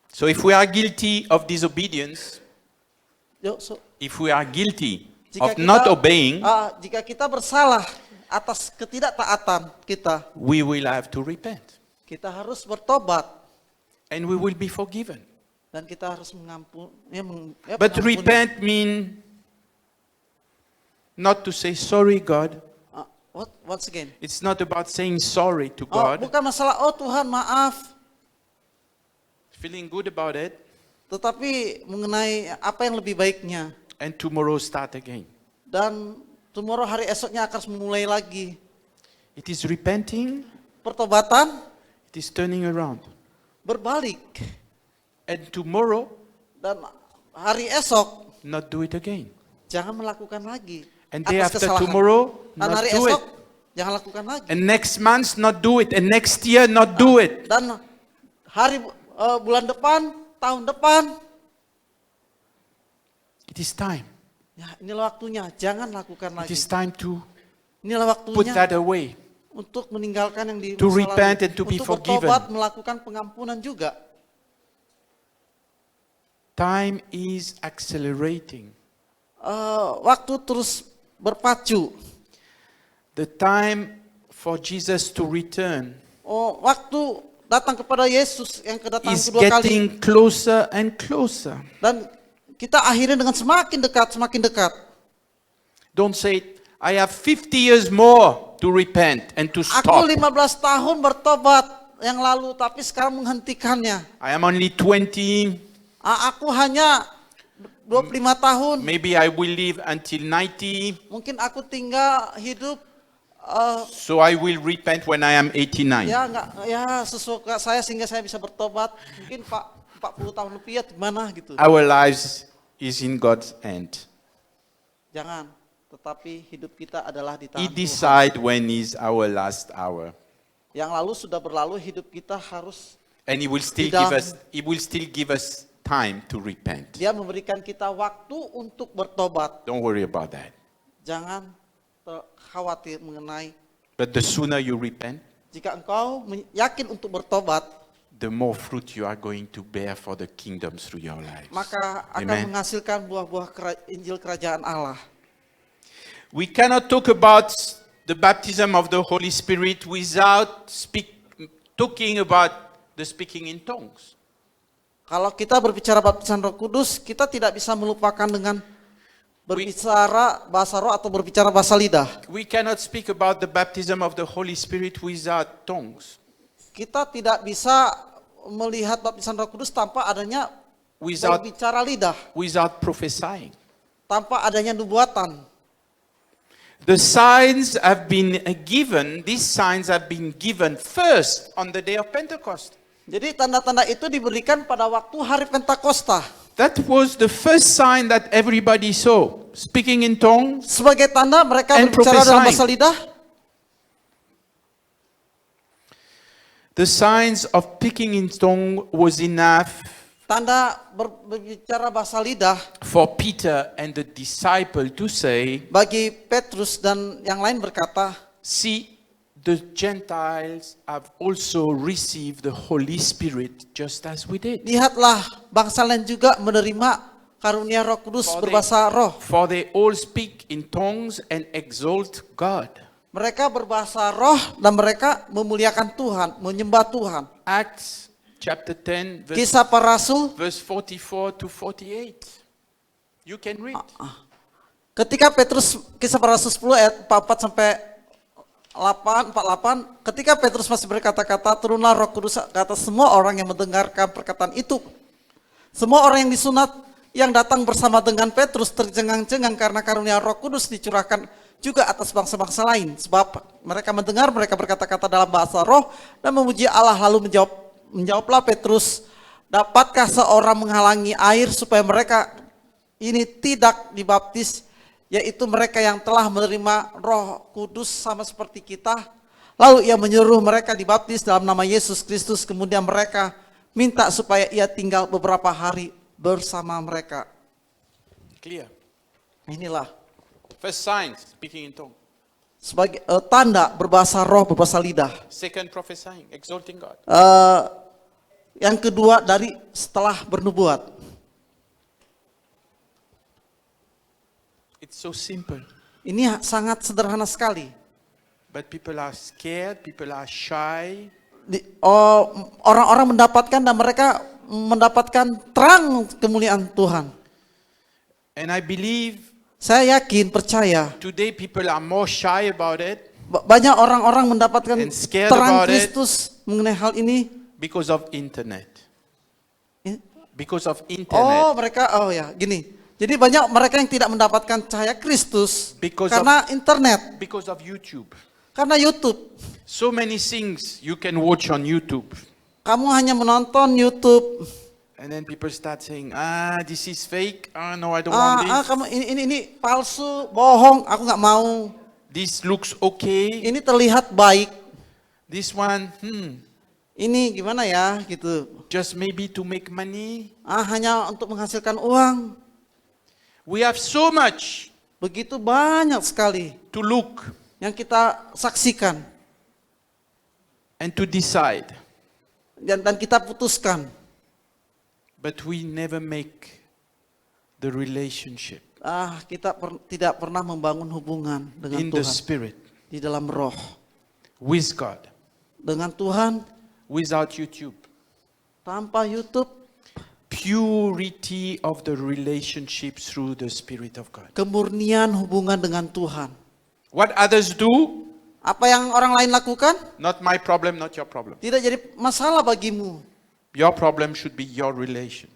So if we are guilty of disobedience, Yuk, if we are guilty jika of not obeying, jika kita bersalah atas ketidaktaatan kita, we will have to repent. kita harus bertobat And we will be forgiven. dan kita harus mengampuni. But repent means not to say sorry, God. Once again. It's not about saying sorry to God, Bukan masalah, oh Tuhan maaf. feeling good about it, Tetapi mengenai apa yang lebih baiknya. and tomorrow start again. Dan tomorrow, hari esoknya akan memulai lagi. It is repenting, Pertobatan, it is turning around. berbalik. And tomorrow, Dan hari esok, not do it again. jangan melakukan lagi. And day atas after kesalahan. tomorrow, Dan not hari do esok, it. jangan lakukan lagi. And next month, not do it. And next year, not do it. Dan hari bulan depan, tahun depan, It is time. ya inilah waktunya. Jangan lakukan It lagi. is time to Inilah put waktunya that away. untuk meninggalkan yang di To masa lalu. repent and to be Untuk forgiven. bertobat, melakukan pengampunan juga. Time is accelerating. Waktu terus berpacu. The time for Jesus to return Waktu datang kepada Yesus yang kedatangan is kedua kali. getting closer and closer. Dan kita akhirnya dengan semakin dekat. Don't say, I have 50 years more to repent and to Aku stop. 15 tahun bertobat yang lalu, tapi sekarang menghentikannya. I am only 20. Aku hanya 25 tahun. Maybe I will live until 90. Mungkin aku tinggal hidup So I will repent when I am 89. sesuka saya sehingga saya bisa bertobat. Mungkin 40 tahun lebih ya gimana gitu. Our lives is in God's hand. Jangan, tetapi hidup kita adalah di He tangan Tuhan. decide when is our last hour. Yang lalu sudah berlalu, hidup kita harus, And he will still give us time to repent. Dia memberikan kita waktu untuk bertobat. Don't worry about that. Jangan khawatir mengenai, But the sooner you repent, jika engkau yakin untuk bertobat, the more fruit you are going to bear for the kingdom through your lives. maka akan Amen. menghasilkan buah-buah Injil Kerajaan Allah. We cannot talk about the baptism of the Holy Spirit without talking about the speaking in tongues. Kalau kita berbicara baptisan Roh Kudus, kita tidak bisa melupakan dengan berbicara bahasa roh atau berbicara bahasa lidah. We cannot speak about the baptism of the Holy Spirit without tongues, Kita tidak bisa melihat baptisan Roh Kudus tanpa adanya without berbicara lidah, prophesying. tanpa adanya nubuatan. The signs have been given, these signs have been given first on the day of Pentecost. Jadi tanda-tanda itu diberikan pada waktu hari Pentakosta. That was the first sign that everybody saw. Speaking in tongues, Sebagai tanda mereka And berbicara dalam prophesying. bahasa lidah. the signs of speaking in tongue was enough Tanda berbicara bahasa lidah for Peter and the disciple to say, bagi Petrus dan yang lain berkata, see, the Gentiles have also received the Holy Spirit just as we did. lihatlah bangsa lain juga menerima karunia Roh Kudus berbahasa roh. For they all speak in tongues and exalt God. Mereka berbahasa roh dan mereka memuliakan Tuhan, menyembah Tuhan. Acts chapter 10, Kisah para Rasul, verse 44 to 48. You can read. ketika Petrus, Kisah para Rasul 10 ayat 44 sampai 48, ketika Petrus masih berkata-kata, turunlah Roh Kudus ke atas semua orang yang mendengarkan perkataan itu. Semua orang yang disunat yang datang bersama dengan Petrus tercengang-cengang karena karunia Roh Kudus dicurahkan juga atas bangsa-bangsa lain. Sebab mereka mendengar, mereka berkata-kata dalam bahasa roh dan memuji Allah. Lalu menjawablah Petrus, dapatkah seorang menghalangi air supaya mereka ini tidak dibaptis, yaitu mereka yang telah menerima Roh Kudus sama seperti kita? Lalu ia menyuruh mereka dibaptis dalam nama Yesus Kristus. Kemudian mereka minta supaya ia tinggal beberapa hari bersama mereka. Clear. Inilah First sign, speaking in tongues. sebagai tanda berbahasa roh, berbahasa lidah. Second, prophesying, exalting God. Yang kedua dari setelah bernubuat. It's so simple. Ini sangat sederhana sekali. But people are scared, people are shy. Orang-orang mendapatkan dan mereka mendapatkan terang kemuliaan Tuhan. And I believe Saya yakin, percaya, today people are more shy about it banyak orang-orang mendapatkan And scared terang about it. Kristus mengenai hal ini. because of internet. Ya. Because of Oh, internet. mereka, gini. Jadi banyak mereka yang tidak mendapatkan cahaya Kristus Because karena internet, Because of YouTube. karena YouTube. So many things you can watch on YouTube. Kamu hanya menonton YouTube. And then people start saying, this is fake. No, I don't want this. Kamu ini palsu, bohong. Aku nggak mau. This looks okay. Ini terlihat baik. This one, Ini gimana ya, gitu. just maybe to make money. Hanya untuk menghasilkan uang. We have so much Begitu banyak sekali to look yang kita saksikan and to decide. dan kita putuskan. But we never make the relationship Kita tidak pernah membangun hubungan dengan in the Tuhan spirit di dalam roh. with God Dengan Tuhan without YouTube. tanpa YouTube, Purity of the relationship through the Spirit of God. kemurnian hubungan dengan Tuhan. What others do, Apa yang orang lain lakukan not my problem, not your problem. tidak jadi masalah bagimu. Your problem should be your relation.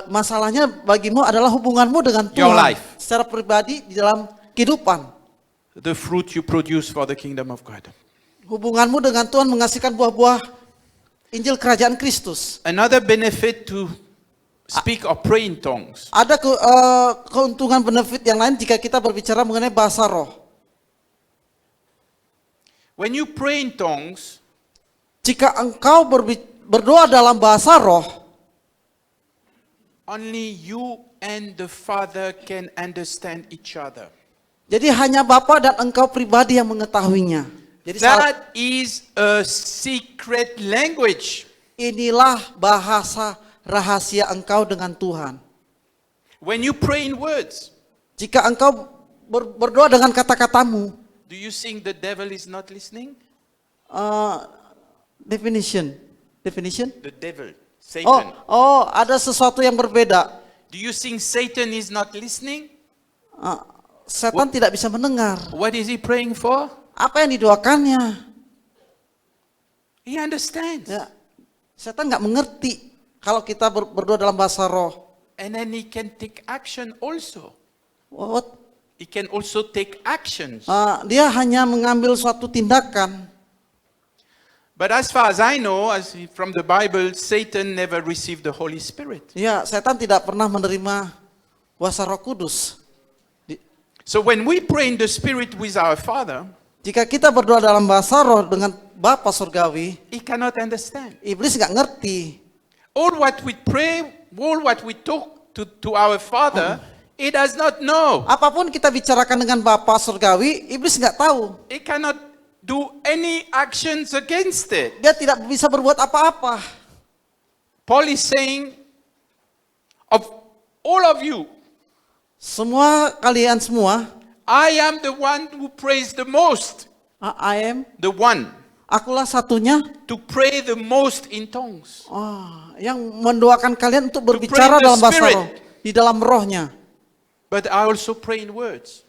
Masalahnya bagimu adalah hubunganmu dengan Your Tuhan life. secara pribadi di dalam kehidupan. The fruit you produce for the kingdom of God. Hubunganmu dengan Tuhan menghasilkan buah-buah Injil Kerajaan Kristus. Another benefit to speak or pray in tongues. Ada keuntungan benefit yang lain jika kita berbicara mengenai bahasa roh. When you pray in tongues, Jika engkau berdoa dalam bahasa roh, only you and the Father can understand each other. jadi hanya Bapa dan engkau pribadi yang mengetahuinya. Jadi That is a secret language. inilah bahasa rahasia engkau dengan Tuhan. When you pray in words, Jika engkau berdoa dengan kata-katamu, do you think the devil is not listening? definition. The devil, Satan. Ada sesuatu yang berbeda. Do you think Satan is not listening? Setan tidak bisa mendengar. What is he praying for? Apa yang didoakannya? He understands. Ya, setan nggak mengerti kalau kita berdoa dalam bahasa roh. And then he can take action also. What? He can also take actions. Dia hanya mengambil suatu tindakan. But as far as I know, from the Bible, Satan never received the Holy Spirit. Ya, setan tidak pernah menerima kuasa Roh Kudus. So when we pray in the Spirit with our Father, Jika kita berdoa dalam bahasa roh dengan Bapa Surgawi, he cannot understand. iblis nggak ngerti. All what we pray, all what we talk to our Father, he does not know. Apapun kita bicarakan dengan Bapa Surgawi, iblis nggak tahu. He cannot do any actions against it. Dia tidak bisa berbuat apa-apa. Paul is saying, of all of you, Semua kalian semua, I am the one who prays the most. I am, The one akulah satunya to pray the most in tongues. yang mendoakan kalian untuk berbicara pray in the dalam bahasa spirit. roh, di dalam rohnya. But I also pray in words.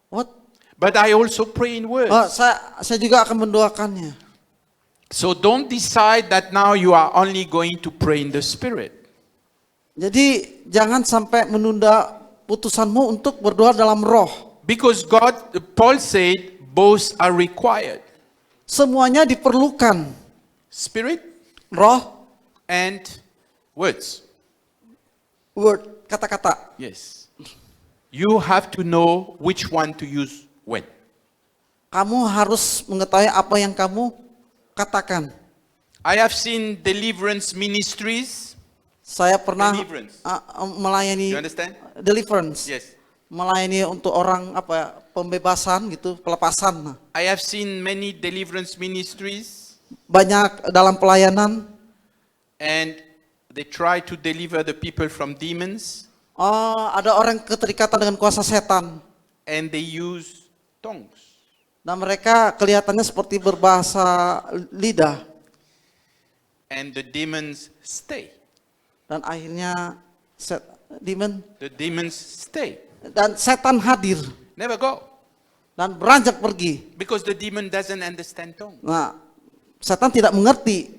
What? But I also pray in words. Saya juga akan mendoakannya. So don't decide that now you are only going to pray in the Spirit. Jadi jangan sampai menunda putusanmu untuk berdoa dalam roh. Because Paul said, both are required. Semuanya diperlukan. Spirit Roh, and words. word, kata-kata. Yes. You have to know which one to use when. kamu harus mengetahui apa yang kamu katakan. I have seen deliverance ministries. Saya pernah Deliverance. melayani You understand? deliverance. Yes. Melayani untuk orang pembebasan gitu, pelepasan. Nah, I have seen many deliverance ministries, banyak dalam pelayanan and they try to deliver the people from demons, ada orang keterikatan dengan kuasa setan and they use tongues. dan mereka kelihatannya seperti berbahasa lidah And the demons stay. dan akhirnya demon The demons stay. dan setan hadir Never go. dan beranjak pergi. Because the demon doesn't understand tongues. Nah, setan tidak mengerti.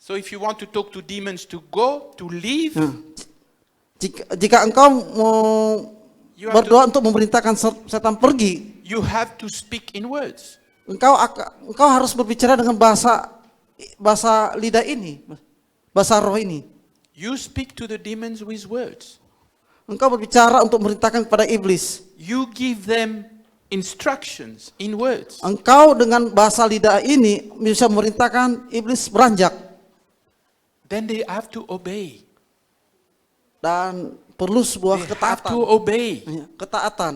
So if you want to talk to demons to go, to leave, Jika engkau mau You have berdoa untuk memerintahkan setan pergi, you have to speak in words. engkau harus berbicara dengan bahasa lidah ini, bahasa roh ini. You speak to the demons with words. Engkau berbicara untuk memerintahkan kepada iblis. You give them instructions in words. Engkau dengan bahasa lidah ini bisa memerintahkan iblis beranjak Then they have to obey. dan perlu sebuah They have to ketaatan. obey. Ya, ketaatan.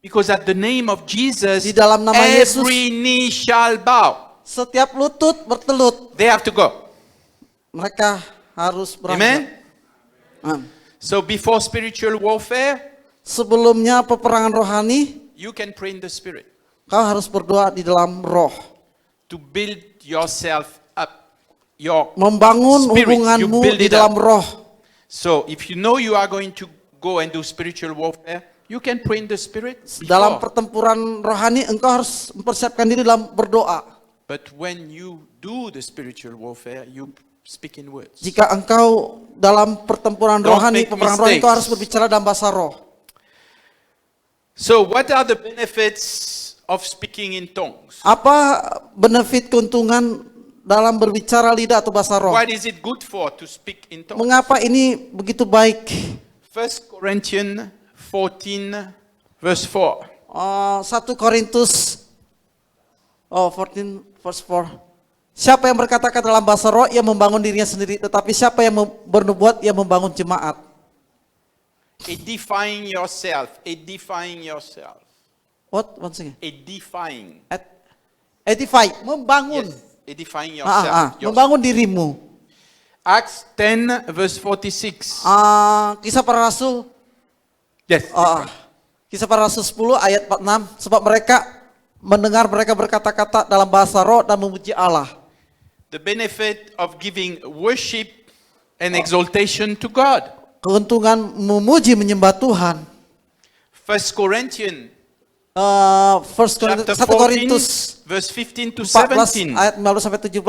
Because at the name of Jesus, Di dalam nama Yesus, every knee shall bow. setiap lutut bertelut. They have to go. Mereka harus Amen? beranjak. Amen. So before spiritual warfare, Sebelumnya peperangan rohani, you can pray in the spirit kau harus berdoa di dalam roh. to build yourself up. Your Membangun Spirit, you hubunganmu build di it dalam up. roh. So if you know you are going to go and do spiritual warfare, you can pray in the spirit Dalam before. pertempuran rohani, engkau harus mempersiapkan diri dalam berdoa. But when you do the spiritual warfare, you speak in words. Jika engkau dalam pertempuran Don't rohani, make peperangan rohani, mistakes. engkau harus berbicara dalam bahasa roh. So what are the benefits of speaking in tongues? Apa benefit keuntungan dalam berbicara lidah atau bahasa roh? What is it good for to speak in tongues? Mengapa ini begitu baik? 1 Corinthians 14 verse 4. 1 Korintus 14 verse 4. Siapa yang berkata-kata dalam bahasa roh, ia membangun dirinya sendiri. Tetapi siapa yang bernubuat, ia membangun jemaat. Edifying yourself. Edifying yourself. What? Once again. Edifying. Edify, membangun. Yes. Edifying yourself. Membangun dirimu. Acts 10 verse 46. Kisah para Rasul, Yes. Kisah para Rasul 10 ayat 46. Sebab mereka mendengar mereka berkata-kata dalam bahasa roh dan memuji Allah. The benefit of giving worship and exaltation to God. Keuntungan memuji menyembah Tuhan. 1 Corinthians 1 chapter Korintus 14 verse 15 to 14 17. ayat 15 sampai 17.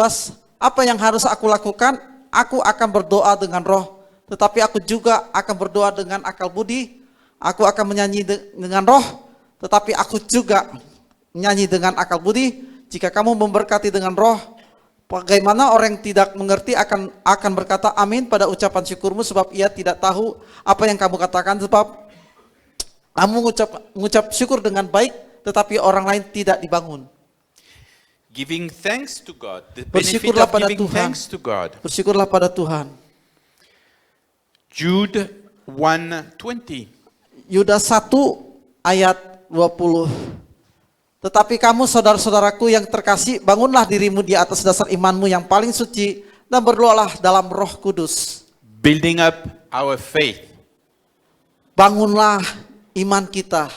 Apa yang harus aku lakukan? Aku akan berdoa dengan roh, tetapi aku juga akan berdoa dengan akal budi. Aku akan menyanyi dengan roh, tetapi aku juga menyanyi dengan akal budi. Jika kamu memberkati dengan roh, bagaimana orang yang tidak mengerti akan berkata amin pada ucapan syukurmu, sebab ia tidak tahu apa yang kamu katakan, sebab kamu mengucap syukur dengan baik, tetapi orang lain tidak dibangun. Giving thanks to God. The benefit Bersyukurlah of pada giving Tuhan. thanks to God. Bersyukurlah pada Tuhan. Jude 1:20. Yudas 1 ayat 20. Tetapi kamu saudara-saudaraku yang terkasih, bangunlah dirimu di atas dasar imanmu yang paling suci dan berdoalah dalam Roh Kudus. Building up our faith. Bangunlah iman kita.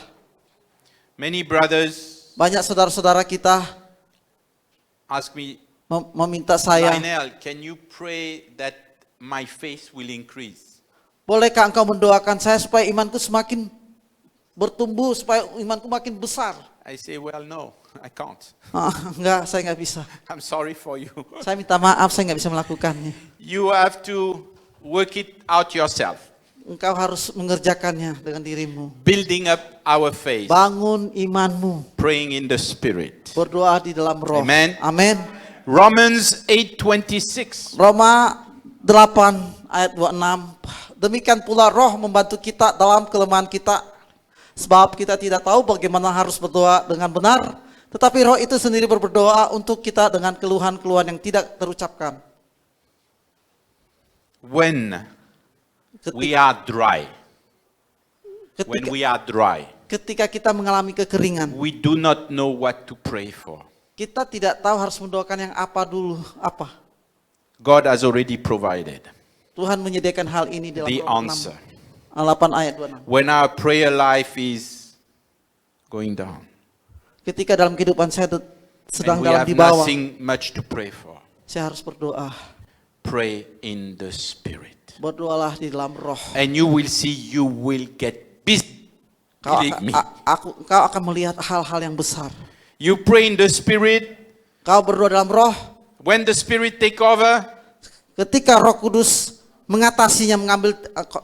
Many brothers Banyak saudara-saudara kita ask me, meminta saya, Lionel, can you pray that my faith will increase? bolehkah engkau mendoakan saya supaya imanku semakin bertumbuh, supaya imanku makin besar? I say, well, no, I can't. Enggak, saya enggak bisa. I'm sorry for you. Saya minta maaf, saya enggak bisa melakukannya. You have to work it out yourself. Engkau harus mengerjakannya dengan dirimu. Building up our faith. Bangun imanmu. Praying in the Spirit. Berdoa di dalam roh. Amen. Amin. Romans 8:26. Roma 8 ayat 26. Demikian pula roh membantu kita dalam kelemahan kita. Sebab kita tidak tahu bagaimana harus berdoa dengan benar, tetapi Roh itu sendiri berdoa untuk kita dengan keluhan-keluhan yang tidak terucapkan. When we are dry, when we are dry, Ketika kita mengalami kekeringan, we do not know what to pray for. kita tidak tahu harus mendoakan yang apa dulu, apa. God has already provided Tuhan menyediakan hal ini dalam the Roma answer. 8 ayat 26. When our prayer life is going down, Ketika dalam kehidupan saya sedang and we dalam have di bawah, nothing much to pray for, saya harus berdoa. pray in the Spirit. Berdoalah di dalam Roh. And you will see you will get busy. Believe me. Kau akan melihat hal-hal yang besar. You pray in the Spirit. Kau berdoa dalam Roh. When the Spirit take over, Ketika Roh Kudus mengatasinya, mengambil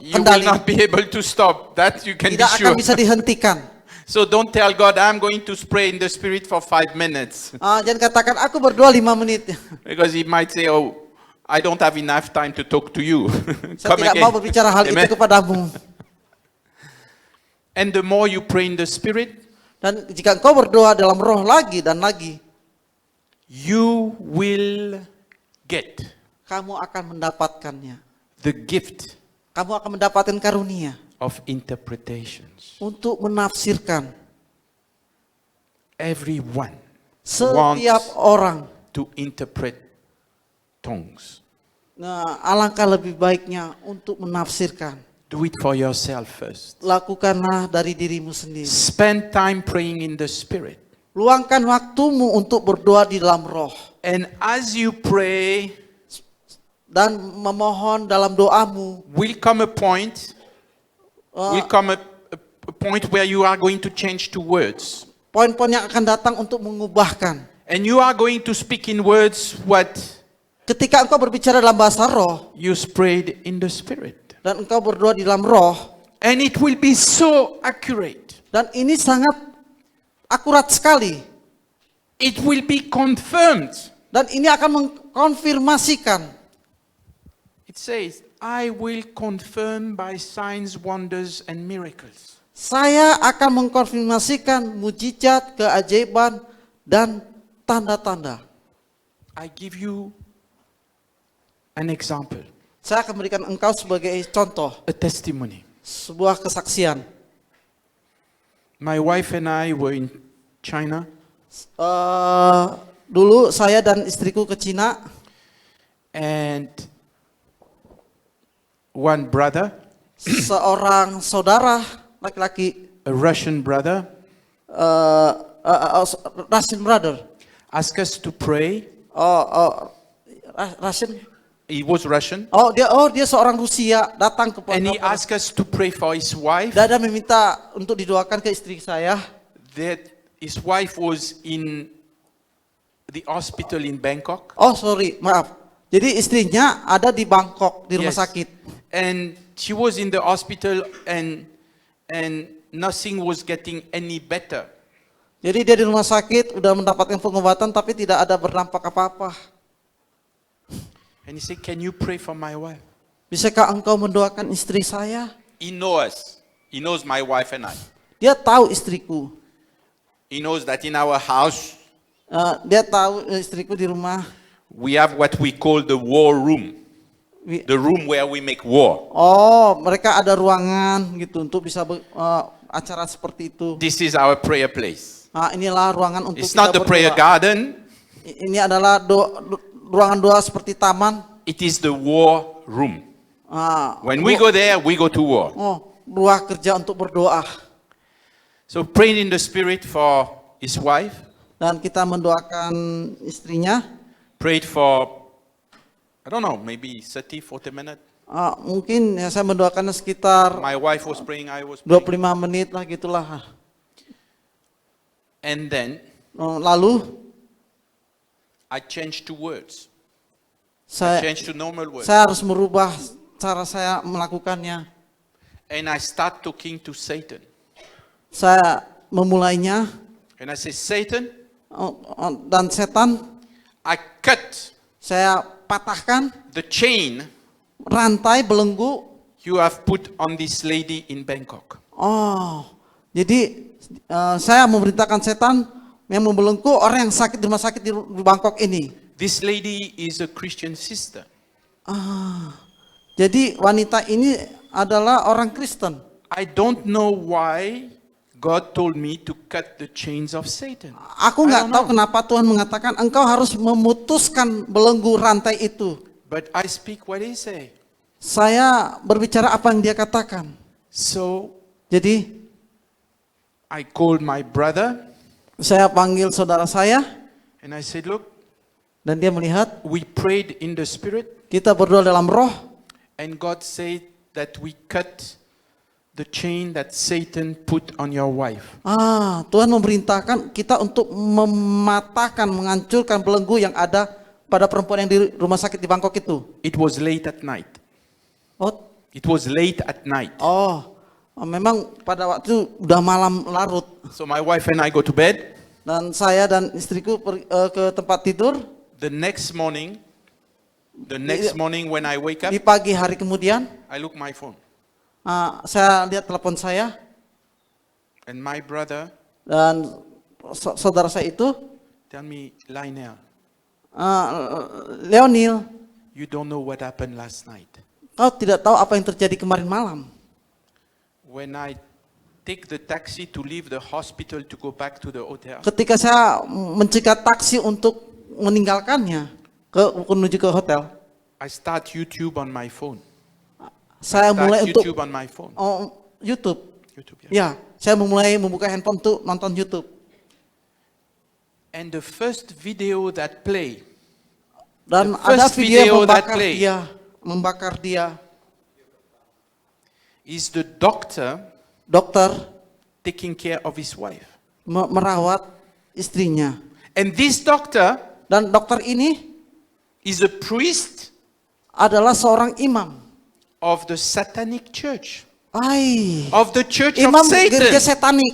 you will kendali, not be able to stop. That you can be tidak akan sure. bisa dihentikan. So don't tell God, I'm going to pray in the Spirit for 5 minutes. Jangan katakan aku berdoa 5 menit. Because He might say, oh, I don't have enough time to talk to you. Saya Come tidak mau again. berbicara hal Amen. itu kepadamu. And the more you pray in the Spirit, Dan jika engkau berdoa dalam Roh lagi dan lagi, you will get kamu akan mendapatkannya. the gift Kamu akan mendapatkan karunia of interpretations. untuk menafsirkan. Everyone Setiap wants orang. to interpret tongues. Nah, alangkah lebih baiknya untuk menafsirkan. Do it for yourself first. Lakukanlah dari dirimu sendiri. Spend time praying in the Spirit. Luangkan waktumu untuk berdoa di dalam Roh. And as you pray, Dan memohon dalam doamu. will come a point, will come a point where you are going to change to words. Poin-poin yang akan datang untuk mengubahkan. And you are going to speak in words what Ketika engkau berbicara dalam bahasa Roh. you prayed in the Spirit. Dan engkau berdoa di dalam Roh. And it will be so accurate. Dan ini sangat akurat sekali. It will be confirmed. Dan ini akan mengkonfirmasikan. It says, I will confirm by signs, wonders, and miracles. Saya akan mengkonfirmasikan mujizat, keajaiban, dan tanda-tanda. I give you an example, Saya akan berikan engkau sebagai contoh. a testimony. Sebuah kesaksian. My wife and I were in China, Dulu saya dan istriku ke Cina. and one brother, Seorang saudara laki-laki, a Russian brother, Russian brother. asked us to pray. Russian. He was Russian, Dia seorang Rusia datang kepada and he asked us to pray for his wife. dan meminta untuk didoakan ke istri saya. That his wife was in the hospital in Bangkok. Maaf. Jadi istrinya ada di Bangkok di rumah Yes. sakit. And she was in the hospital, and nothing was getting any better. Jadi dia di rumah sakit udah mendapatkan pengobatan tapi tidak ada berdampak apa-apa. And he said, can you pray for my wife? Bisakah engkau mendoakan istri saya? He knows us. He knows my wife and I. Dia tahu istriku. He knows that in our house, Dia tahu istriku di rumah. we have what we call the war room. The room where we make war. Mereka ada ruangan gitu untuk bisa acara seperti itu. This is our prayer place. Inilah ruangan untuk It's kita not the prayer berdoa. garden. Ini adalah ruangan doa seperti taman. It is the war room. When we go there, we go to war. Ruang kerja untuk berdoa. So praying in the Spirit for his wife. Dan kita mendoakan istrinya. Prayed for, I don't know, maybe 30, 40 minutes. Mungkin ya saya mendoakannya sekitar My wife was praying, I was praying. 25 menit lah gitulah. And then Lalu I changed to words. saya Changed to normal words. harus merubah cara saya melakukannya. And I start talking to Satan. Saya memulainya And I say, Satan, dan setan I cut saya patahkan the chain rantai belenggu. you have put on this lady in Bangkok. Jadi saya memerintahkan setan yang membelenggu orang yang sakit di rumah sakit di Bangkok ini. This lady is a Christian sister. Jadi wanita ini adalah orang Kristen. I don't know why God told me to cut the chains of Satan. Aku I nggak don't tahu know. kenapa Tuhan mengatakan engkau harus memutuskan belenggu rantai itu. But I speak what he say. Saya berbicara apa yang dia katakan. So Jadi I called my brother saya panggil saudara saya and I said, look, dan dia melihat we prayed in the spirit kita berdoa dalam roh. and God said that we cut the chain that Satan put on your wife. Tuhan memerintahkan kita untuk mematahkan, menghancurkan belenggu yang ada pada perempuan yang di rumah sakit di Bangkok itu. It was late at night. Oh, It was late at night. memang pada waktu udah malam larut So my wife and I go to bed. dan saya dan istriku ke tempat tidur. The next morning when I wake up, Di pagi hari kemudian, I look my phone. saya lihat telepon saya And my brother dan saudara saya itu, tell me, Lionel, Leonil, you don't know what happened last night. kau tidak tahu apa yang terjadi kemarin malam. When I take the taxi to leave the hospital to go back to the hotel, Ketika saya mencegat taksi untuk meninggalkannya menuju ke hotel, I start YouTube on my phone. saya Start mulai untuk YouTube on my phone. YouTube. YouTube, yeah. Ya, saya mulai membuka handphone untuk nonton YouTube. And the first video that play Dan The ada first video video that membakar play. dia, membakar dia. is the doctor Dokter taking care of his wife. merawat istrinya. And this doctor Dan dokter ini is a priest adalah seorang imam. of the satanic church, Ai, of the church of imam gereja Satan. setanik.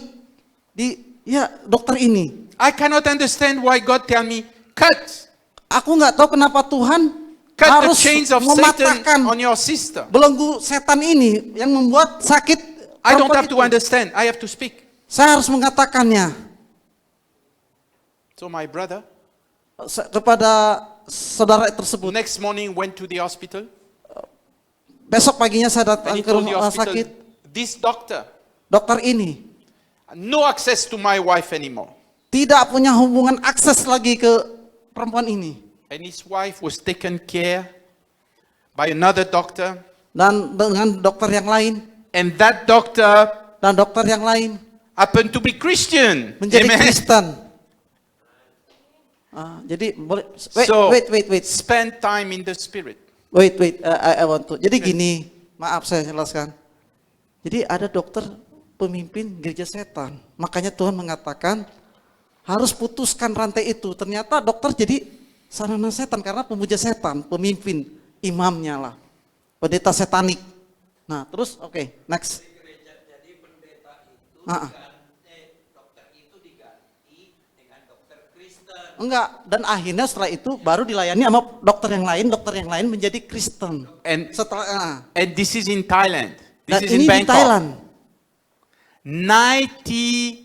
Dokter ini. I cannot understand why God tell me, cut Aku nggak tahu kenapa Tuhan the harus chains of mematahkan Satan on your sister. belenggu setan ini yang membuat sakit. I don't perempuan have to itu. understand, I have to speak. Saya harus mengatakannya So my brother, kepada saudara tersebut. next morning went to the hospital Besok paginya saya and datang he ke told the rumah hospital, sakit. this doctor, Dokter ini no access to my wife anymore. tidak punya hubungan akses lagi ke perempuan ini. And his wife was taken care by another doctor. Dan dengan dokter yang lain. And that doctor Dan dokter yang lain happened to be Christian. menjadi Amen. Kristen. Jadi boleh wait. Spend time in the spirit. Wait, I want to. Jadi gini, maaf saya jelaskan. Jadi ada dokter pemimpin gereja setan. Makanya Tuhan mengatakan harus putuskan rantai itu. Ternyata dokter jadi sarana setan karena pemuja setan, pemimpin, imamnya lah. Pendeta setanik. Nah, terus oke, next. Jadi pendeta itu dokter itu diganti dengan dokter Kristen. Enggak, dan akhirnya setelah itu baru dilayani sama dokter yang lain menjadi Kristen. And Setelah and this is in Thailand. dan This is ini in di Bangkok. Thailand. 98%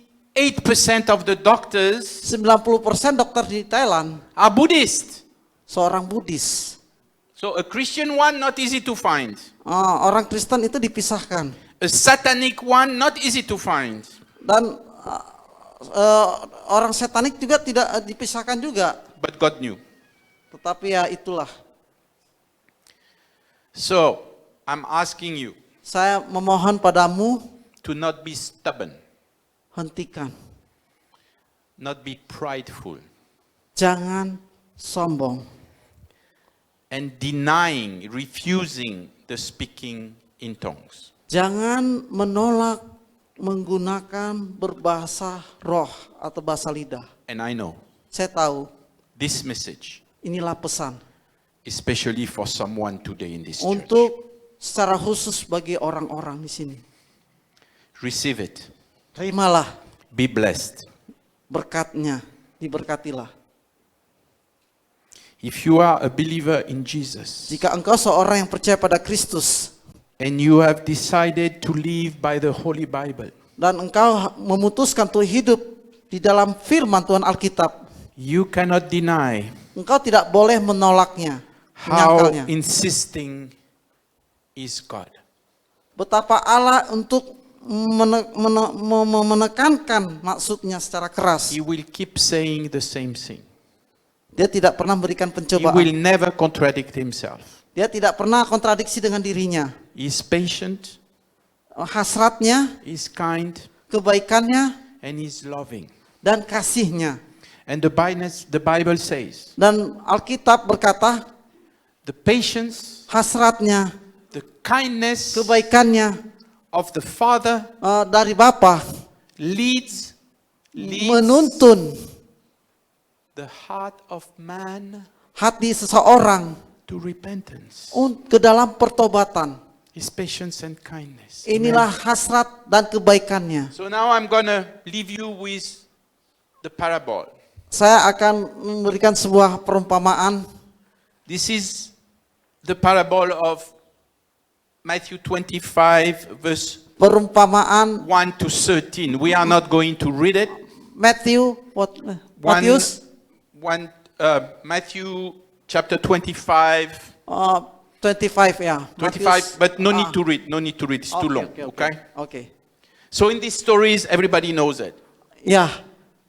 of the doctors 90% dokter di Thailand are Buddhist. seorang Buddhis. So a Christian one not easy to find. Orang Kristen itu dipisahkan A satanic one not easy to find. dan orang setanik juga tidak dipisahkan juga. But God knew. Tetapi ya itulah. So I'm asking you Saya memohon padamu, to not be stubborn, hentikan. not be prideful, Jangan sombong and denying, refusing the speaking in tongues. Jangan menolak menggunakan berbahasa roh atau bahasa lidah. And I know Saya tahu this message, inilah pesan especially for someone today in this church. untuk secara khusus bagi orang-orang di sini. Receive it. Terimalah Be blessed. berkatnya, diberkatilah. If you are a believer in Jesus Jika engkau seorang yang percaya pada Kristus and you have decided to live by the Holy Bible, dan engkau memutuskan untuk hidup di dalam firman Tuhan Alkitab, you cannot deny engkau tidak boleh menolaknya, how menyangkalnya. insisting is God. Betapa Allah untuk menekankan maksudnya secara keras. He will keep saying the same thing. Dia tidak pernah memberikan He pencobaan. will never contradict himself. Dia tidak pernah kontradiksi dengan dirinya. He's patient, Hasratnya, he's kind, kebaikannya, and he's loving. dan kasihnya. And the Bible says, Dan Alkitab berkata, the patience, hasratnya, the kindness kebaikannya of the Father dari Bapa leads menuntun the heart of man hati seseorang to repentance. ke dalam pertobatan. His patience and kindness. Inilah hasrat dan kebaikannya. So now I'm going to leave you with the parable. Saya akan memberikan sebuah perumpamaan. This is the parable of Matthew 25 verse Perumpamaan 1 to 13. We are not going to read it. Matthew chapter 25, 25 ya. 25, but no need to read. No need to read. It's too long. Okay. Oke. So in these stories, everybody knows it. Ya.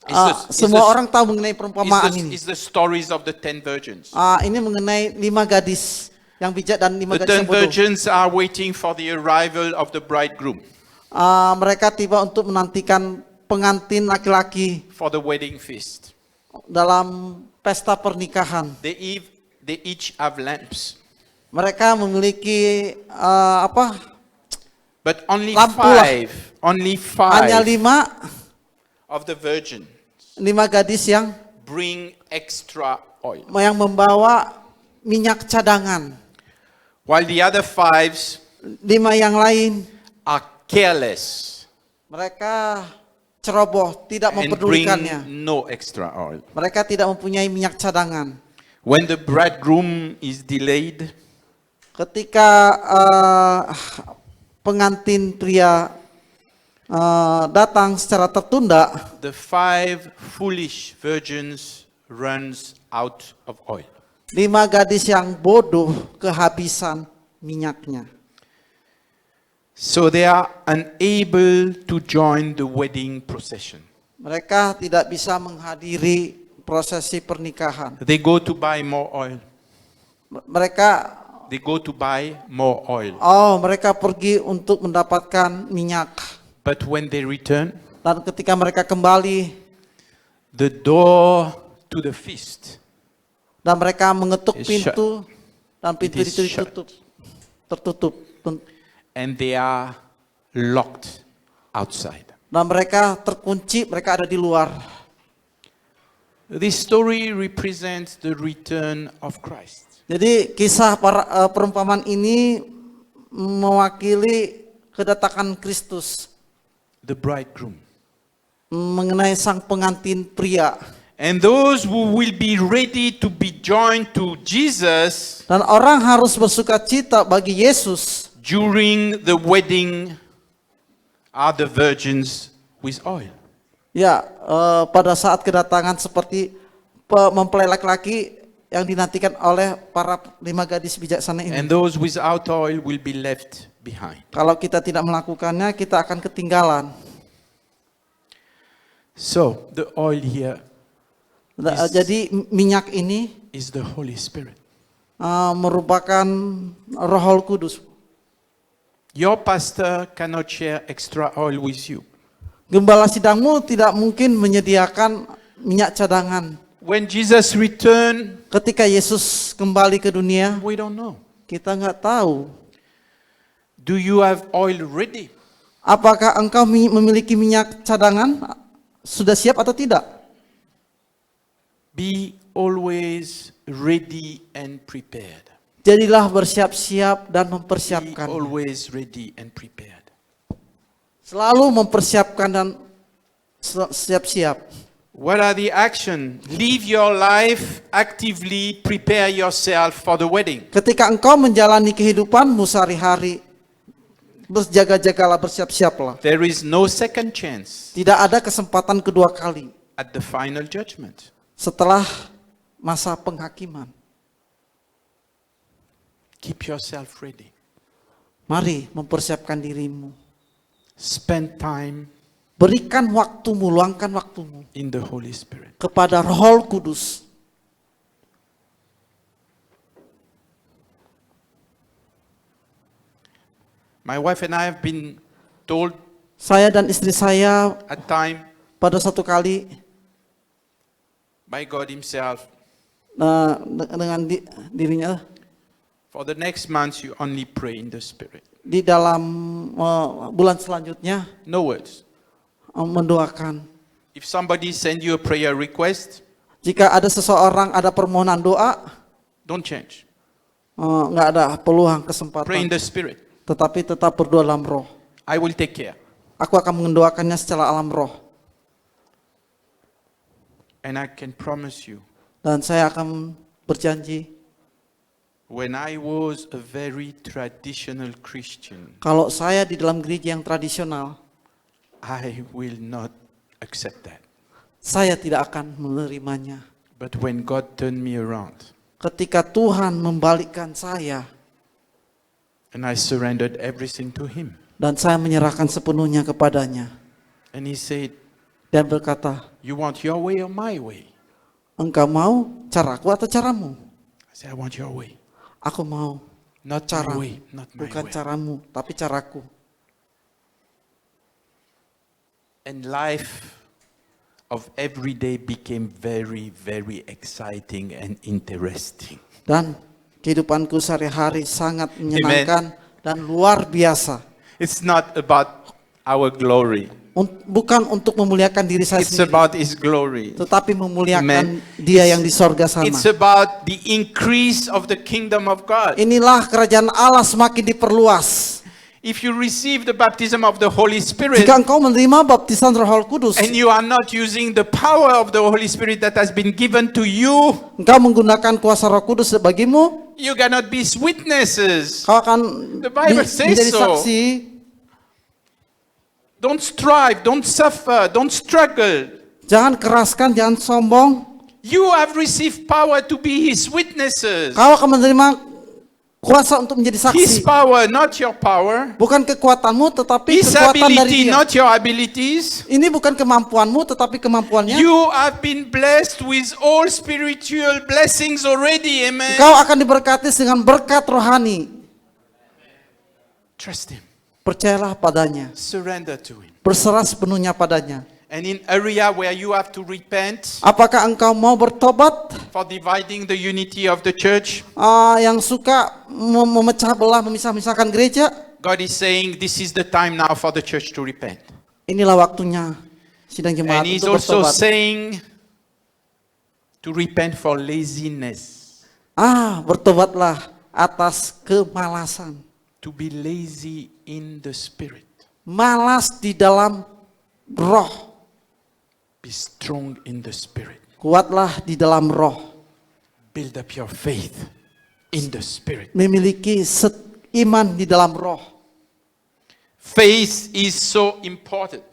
It's Semua the- orang tahu mengenai perumpamaan ini. It's the stories of the 10 virgins. Ini mengenai 5 gadis yang bijak dan 5 The gadis 10 yang bodoh. virgins are waiting for the arrival of the bridegroom Mereka tiba untuk menantikan pengantin laki-laki for the wedding feast. dalam pesta pernikahan. They each have lamps, Mereka memiliki but only Lampu lah. only hanya 5 5 of the virgins gadis yang bring extra oil, membawa minyak cadangan. while the other 5 5 yang lain are careless mereka ceroboh, tidak and bring mempedulikannya. no extra oil. Mereka tidak mempunyai minyak cadangan. When the bridegroom is delayed, Ketika pengantin pria datang secara tertunda, the 5 foolish virgins runs out of oil. 5 gadis yang bodoh kehabisan minyaknya. So they are unable to join the wedding procession. Mereka tidak bisa menghadiri prosesi pernikahan. They go to buy more oil. Mereka mereka pergi untuk mendapatkan minyak. But when they return, Dan ketika mereka kembali the door to the feast dan mereka mengetuk It's pintu dan pintu It is itu shut. tertutup and they are locked outside. dan mereka terkunci, mereka ada di luar. This story represents the return of Christ. Jadi kisah perumpamaan ini mewakili kedatangan Kristus, The bridegroom. mengenai sang pengantin pria. And those who will be ready to be joined to Jesus Dan orang harus bersukacita bagi Yesus during the wedding are the virgins with oil. ya pada saat kedatangan seperti mempelai laki-laki yang dinantikan oleh para 5 gadis bijaksana ini. And those without oil will be left behind. Kalau kita tidak melakukannya, kita akan ketinggalan. So the oil here Jadi minyak ini is the Holy Spirit. merupakan Roh Kudus. Your pastor cannot share extra oil with you. Gembala sidangmu tidak mungkin menyediakan minyak cadangan. When Jesus returned, Ketika Yesus kembali ke dunia, we don't know. kita nggak tahu. Do you have oil ready? Apakah engkau memiliki minyak cadangan? Sudah siap atau tidak? Be always ready and prepared. Jadilah bersiap-siap dan Be mempersiapkan. always ready and prepared. Selalu mempersiapkan dan siap-siap. What are the action? Live your life actively, prepare yourself for the wedding. Ketika engkau menjalani kehidupanmu sehari-hari, Berjaga-jagalah, bersiap-siaplah. There is no second chance Tidak ada kesempatan kedua kali at the final judgment. setelah masa penghakiman. Keep yourself ready. Mari mempersiapkan dirimu. Spend time Berikan waktumu, luangkan waktumu in the Holy Spirit. kepada Roh Kudus. My wife and I have been told Saya dan istri saya at time pada satu kali by God Himself, dengan dirinya for the next months you only pray in the Spirit. di dalam bulan selanjutnya No words. mendoakan. If somebody send you a prayer request, Jika ada seseorang ada permohonan doa, don't change. nggak ada peluang Pray in kesempatan, the Spirit. tetapi tetap berdoa dalam roh. I will take care. Aku akan mendoakannya secara alam roh. And I can promise you, Dan saya akan berjanji, when I was a very traditional Christian, kalau saya di dalam gereja yang tradisional, I will not accept that. saya tidak akan menerimanya. But when God turned me around Ketika Tuhan membalikkan saya, and I surrendered everything to Him, dan saya menyerahkan sepenuhnya kepadanya, and He said, dan berkata, you want your way or my way? engkau mau caraku atau caramu? I said, I want your way. Aku mau Not cara, my way, not my bukan way. caramu, tapi caraku. And life of every day became very, very exciting and interesting. Dan kehidupanku sehari-hari sangat menyenangkan dan luar biasa. It's not about our glory. Bukan untuk memuliakan diri saya It's sendiri, about His glory. tetapi memuliakan Amen. Dia yang di sorga sana. It's about the increase of the kingdom of God. Inilah kerajaan Allah semakin diperluas. If you receive the baptism of the Holy Spirit Jika engkau menerima baptisan Roh Kudus, and you are not using the power of the Holy Spirit that has been given to you, engkau menggunakan kuasa Roh Kudus bagimu, you cannot be witnesses. kau akan The Bible says menjadi so. saksi. Don't strive, don't suffer, don't struggle. Jangan keraskan, jangan sombong. You have received power to be His witnesses. Kau akan menerima kuasa untuk menjadi His saksi. power, not your power. Bukan kekuatanmu, tetapi His kekuatan dari ability, Dia. not your abilities. Ini bukan kemampuanmu, tetapi kemampuannya. You have been blessed with all spiritual blessings already. Amen. Kau akan diberkati dengan berkat rohani. Trust Him. Percayalah padanya. Surrender to Him. Berserah sepenuhnya padanya. And in area where you have to repent Apakah engkau mau bertobat? for dividing the unity of the church, Yang suka memecah belah, memisah-misahkan gereja? God is saying this is the time now for the church to repent. Inilah waktunya sidang jemaat And He's untuk also bertobat. saying to repent for laziness. Bertobatlah atas kemalasan. To be lazy in the spirit. Malas di dalam roh. Be strong in the spirit. Kuatlah di dalam roh. Build up your faith in the spirit. Memiliki iman di dalam roh. Faith is so important.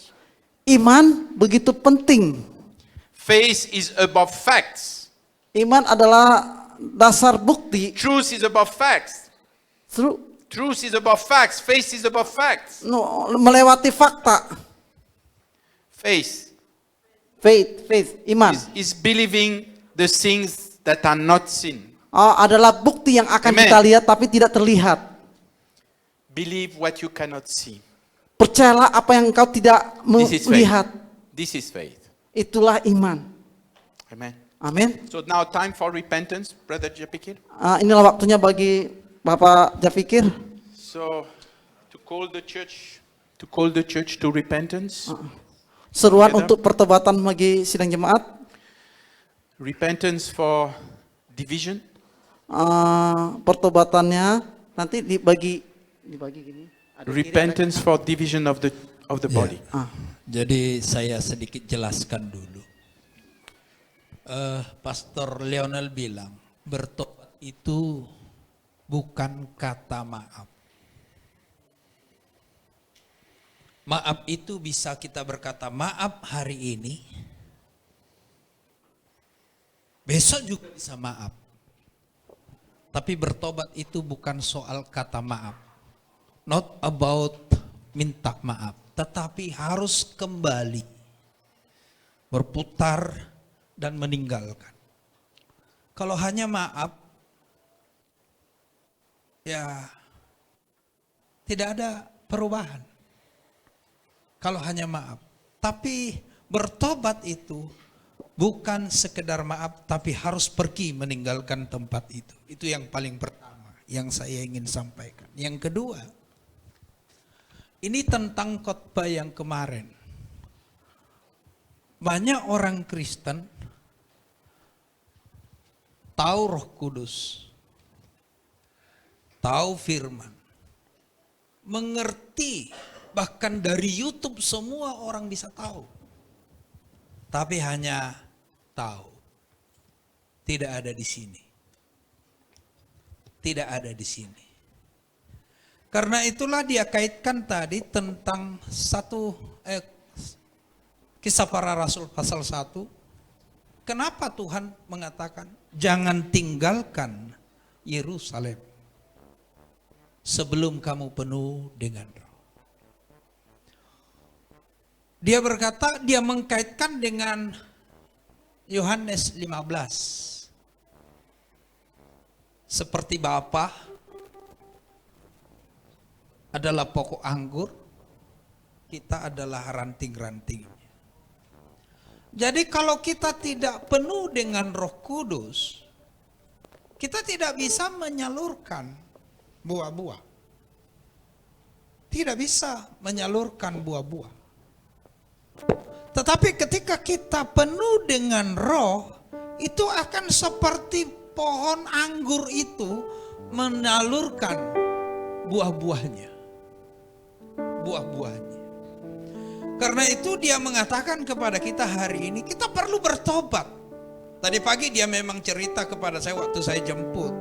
Iman begitu penting. Faith is above facts. Iman adalah dasar bukti. Truth is above facts. Truth is above facts. Faith is above facts. Melewati fakta. Faith Faith, iman. is believing the things that are not seen. Adalah bukti yang akan Amen. kita lihat tapi tidak terlihat. Believe what you cannot see. Percayalah apa yang engkau tidak This is faith. melihat. This is faith. Itulah iman. Amen. Amin. So now time for repentance, Brother Japikir. Inilah waktunya bagi Bapak Jafikir. So to call the church to repentance. Seruan Together. untuk pertobatan bagi sidang jemaat. Repentance for division. Pertobatannya nanti dibagi gini. Repentance for division of the body. Jadi saya sedikit jelaskan dulu. Pastor Leonel bilang bertobat itu bukan kata maaf. Maaf itu bisa kita berkata maaf hari ini, besok juga bisa maaf. Tapi bertobat itu bukan soal kata maaf. Not about minta maaf, tetapi harus kembali berputar dan meninggalkan. Kalau hanya maaf, ya tidak ada perubahan. Kalau hanya maaf, tapi bertobat itu bukan sekedar maaf, tapi harus pergi meninggalkan tempat itu. Itu yang paling pertama yang saya ingin sampaikan. Yang kedua, ini tentang khotbah yang kemarin. Banyak orang Kristen tahu Roh Kudus, tahu firman, mengerti, bahkan dari YouTube semua orang bisa tahu. Tapi hanya tahu. Tidak ada di sini. Tidak ada di sini. Karena itulah dia kaitkan tadi tentang Kisah Para Rasul pasal 1. Kenapa Tuhan mengatakan jangan tinggalkan Yerusalem sebelum kamu penuh dengan Roh. Dia berkata, dia mengkaitkan dengan Yohanes 15. Seperti Bapa adalah pokok anggur, kita adalah ranting-rantingnya. Jadi kalau kita tidak penuh dengan Roh Kudus, kita tidak bisa menyalurkan buah-buah. Tidak bisa menyalurkan buah-buah. Tetapi ketika kita penuh dengan Roh, itu akan seperti pohon anggur itu menyalurkan buah-buahnya. Buah-buahnya. Karena itu dia mengatakan kepada kita hari ini, kita perlu bertobat. Tadi pagi dia memang cerita kepada saya waktu saya jemput.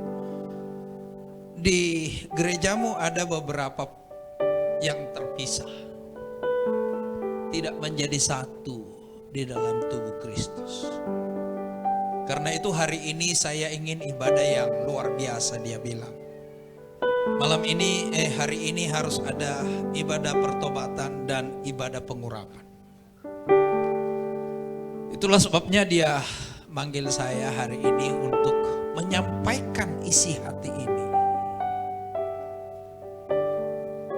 Di gerejamu ada beberapa yang terpisah. Tidak menjadi satu di dalam tubuh Kristus. Karena itu hari ini saya ingin ibadah yang luar biasa, dia bilang. Hari ini harus ada ibadah pertobatan dan ibadah pengurapan. Itulah sebabnya dia manggil saya hari ini untuk menyampaikan isi hati ini.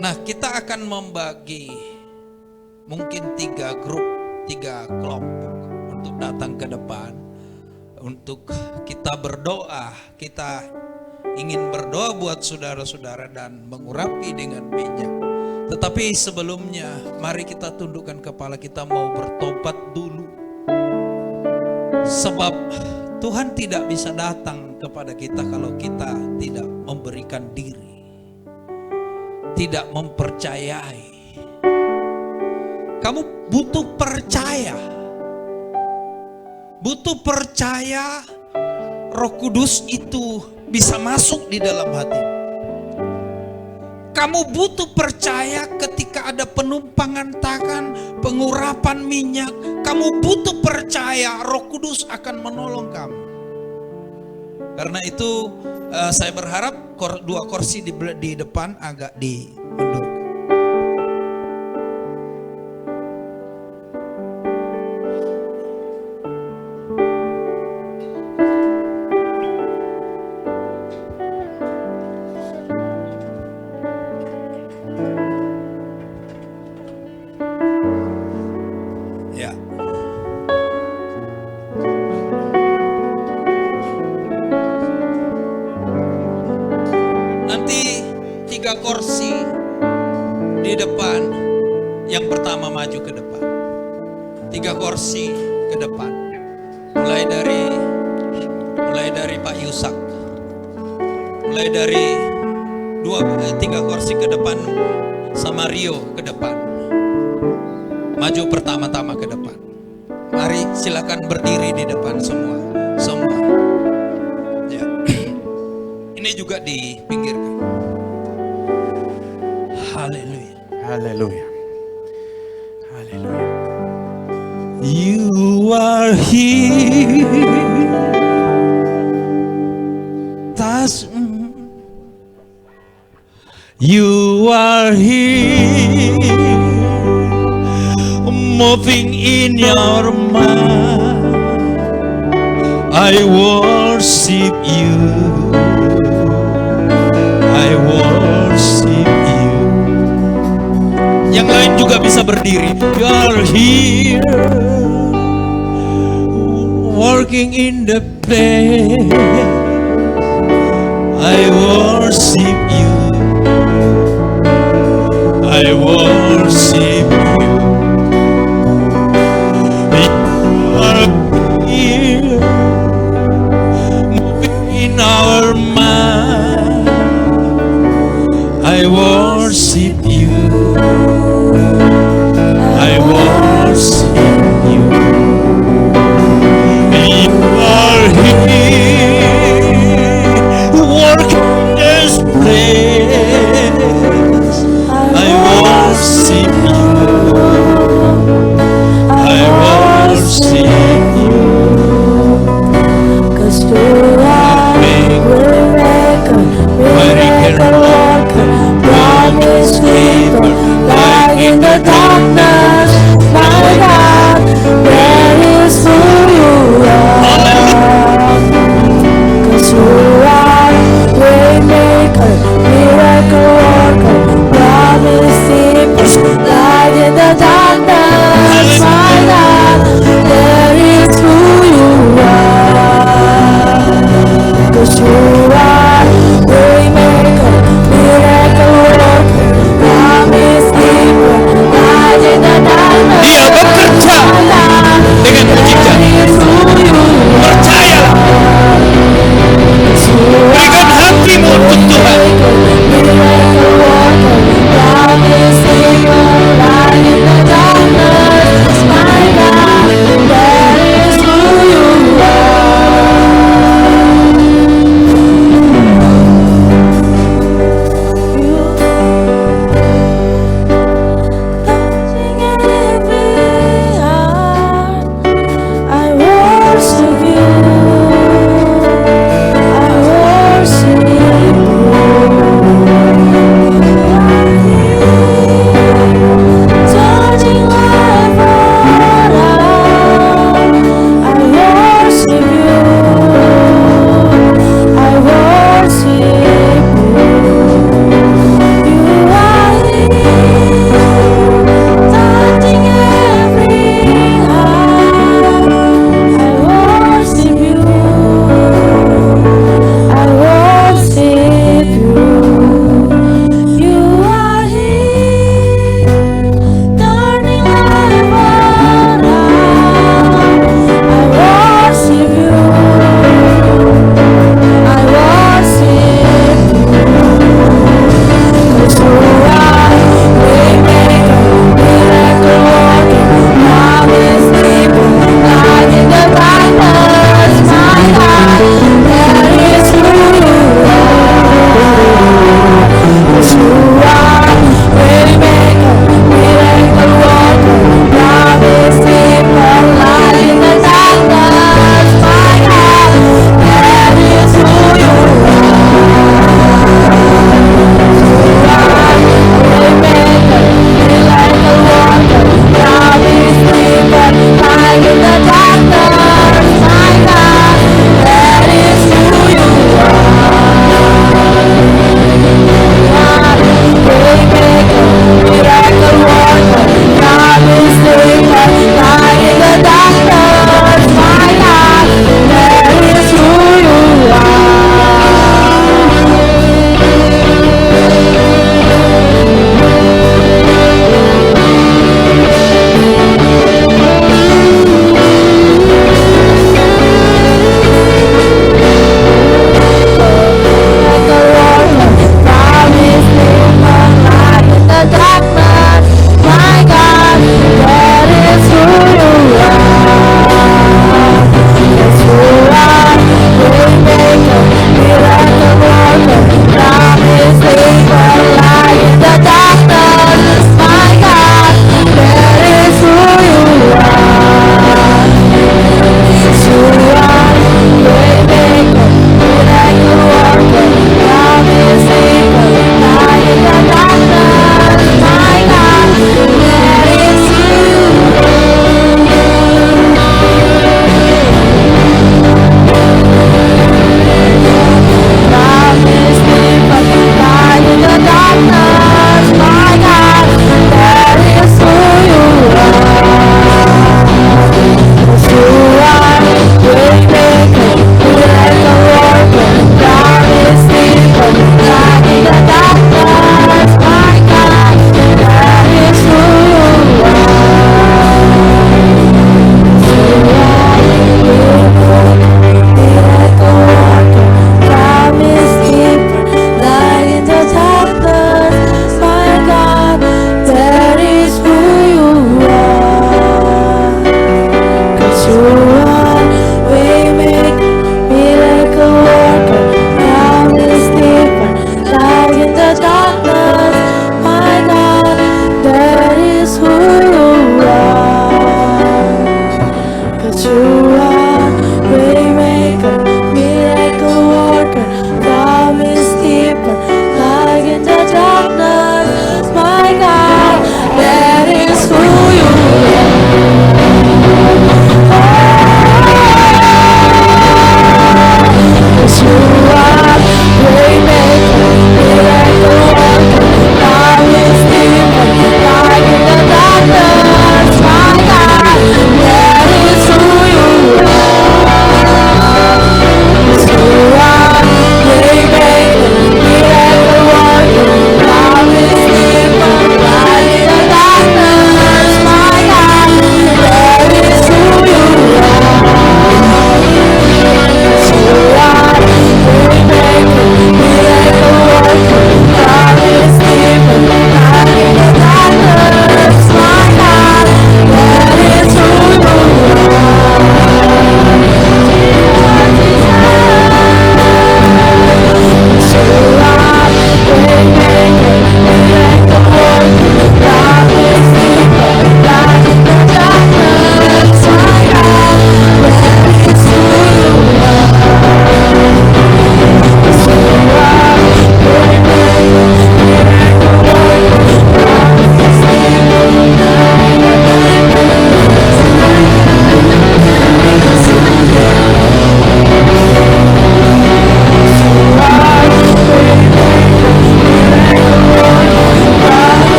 Nah, kita akan membagi mungkin 3 grup, 3 kelompok untuk datang ke depan. Untuk kita berdoa, kita ingin berdoa buat saudara-saudara dan mengurapi dengan minyak. Tetapi sebelumnya, mari kita tundukkan kepala, kita mau bertobat dulu. Sebab Tuhan tidak bisa datang kepada kita kalau kita tidak memberikan diri, tidak mempercayai. Kamu butuh percaya. Butuh percaya Roh Kudus itu bisa masuk di dalam hati. Kamu butuh percaya ketika ada penumpangan tangan, pengurapan minyak. Kamu butuh percaya Roh Kudus akan menolong kamu. Karena itu saya berharap 2 kursi di depan agak dimundur. Kursi di depan, yang pertama maju ke depan. 3 kursi ke depan. Mulai dari Pak Yusak. Mulai dari 3 kursi ke depan sama Rio ke depan. Maju pertama-tama ke depan. Mari silakan berdiri di depan semua. Ya. Ini juga dipinggirkan. Haleluya. Haleluya. Hallelujah. You are here. You are here, moving in your mind. I worship you. I worship you. Yang lain juga bisa berdiri. You are here, working in the place. I worship you. I worship you. You are here, moving in our mind. I worship you. I worship you. You are here, working this place. I worship you. I worship you. 'Cause you are miracle, miracle worker, promise keeper, light in the darkness. My God, that is who you are. 'Cause you are waymaker, miracle worker, promise keeper, light in the darkness. My God, that is who you are. 'Cause you are waymaker, miracle worker, promise keeper, light in the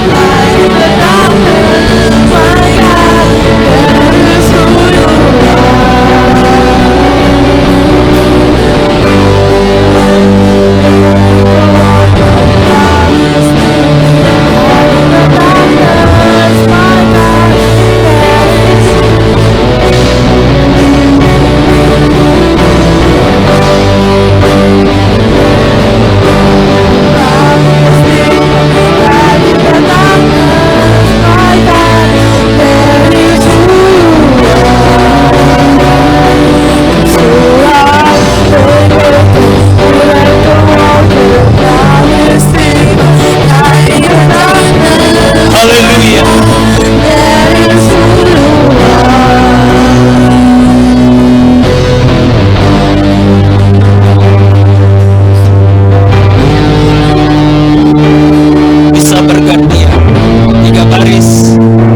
light in the darkness, my God, that is who you Haleluya. Bisa bergantian 3 baris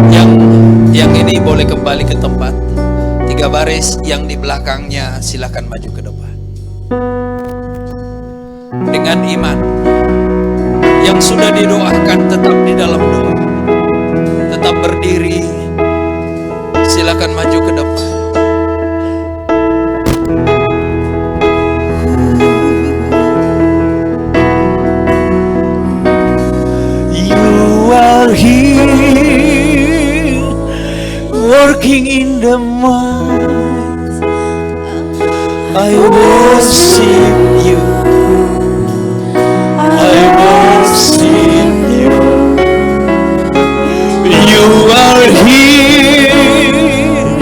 yang ini boleh kembali ke tempat. 3 baris yang di belakangnya silakan maju ke depan. Dengan iman yang sudah didoakan tetap di dalam doa. Tetap berdiri. Silakan maju ke depan. You are here, working in the minds. I worship you. I worship you. You are here,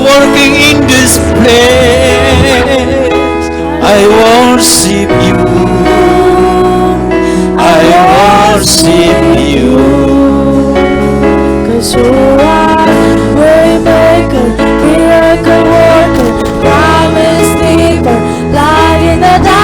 working in this place. I worship you. I worship you. 'Cause you are waymaker, miracle worker, promise keeper, light in the dark.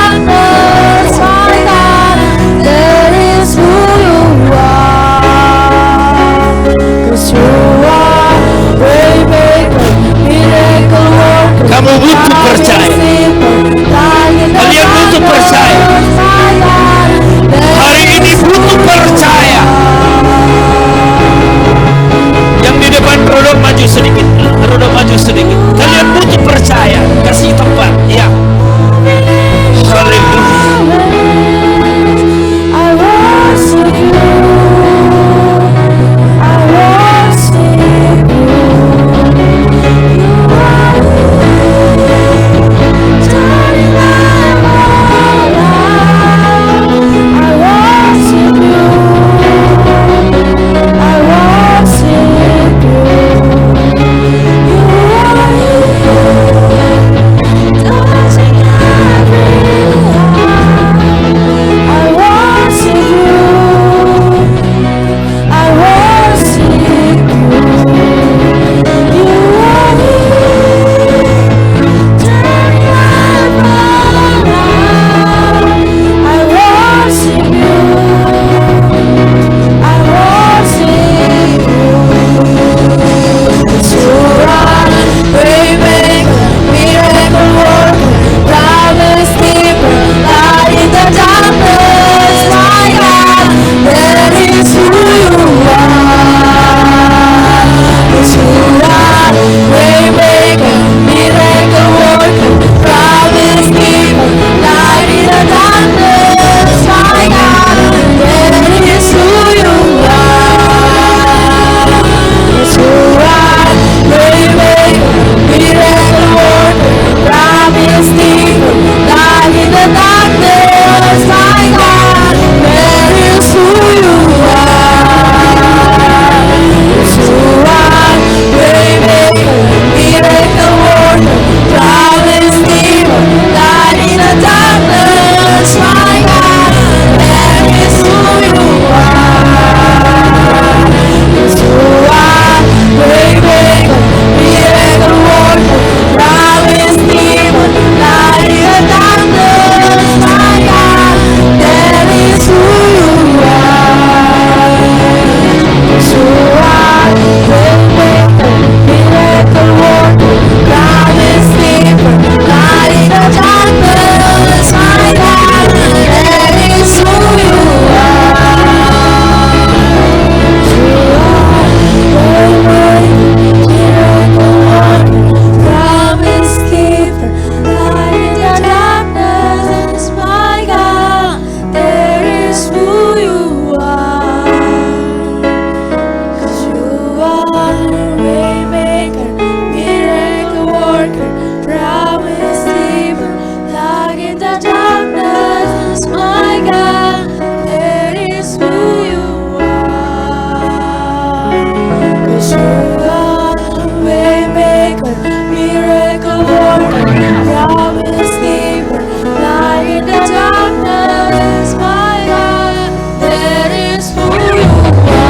Waymaker, miracle worker, promise keeper, light in the darkness, my God, that is who you are.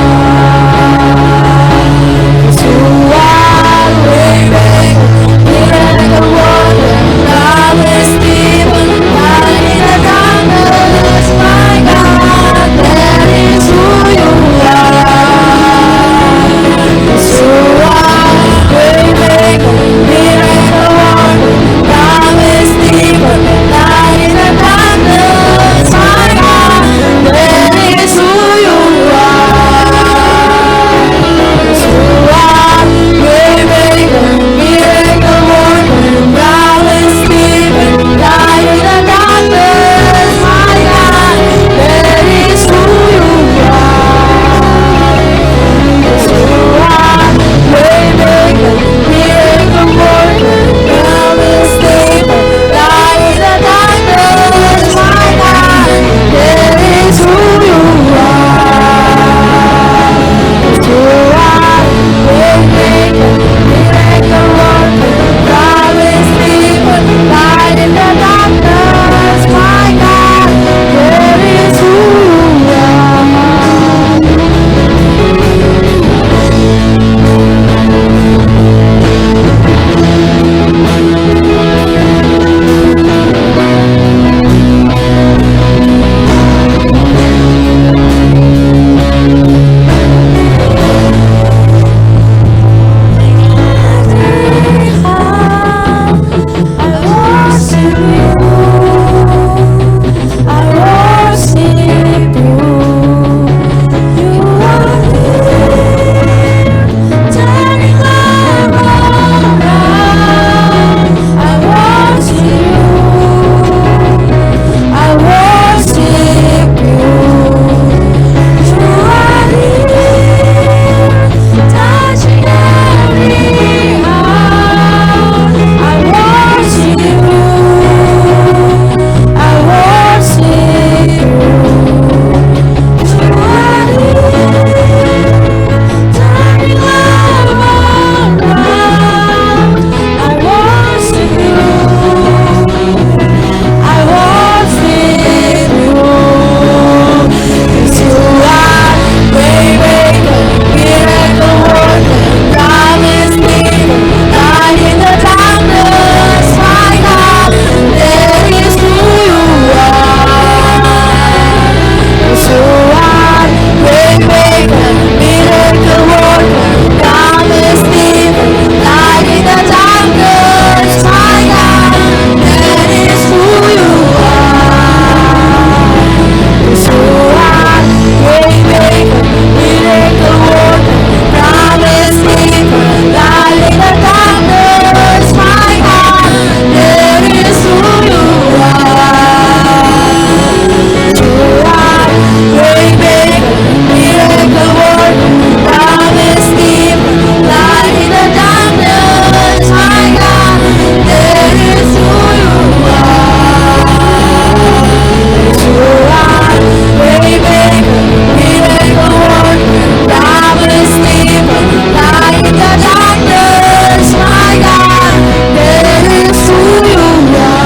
You are waymaker, miracle worker, promise keeper, light in the darkness, my God, that is who you are. You are waymaker, miracle worker, promise keeper, light in the darkness, my God, that is who you are. You are waymaker, miracle worker, promise keeper, light in the darkness, my God, that is who you are. You are waymaker, miracle worker, promise keeper, light in the darkness, my God, that is who you are. You are waymaker, miracle worker, promise keeper, light in the darkness, my God, that is who you are.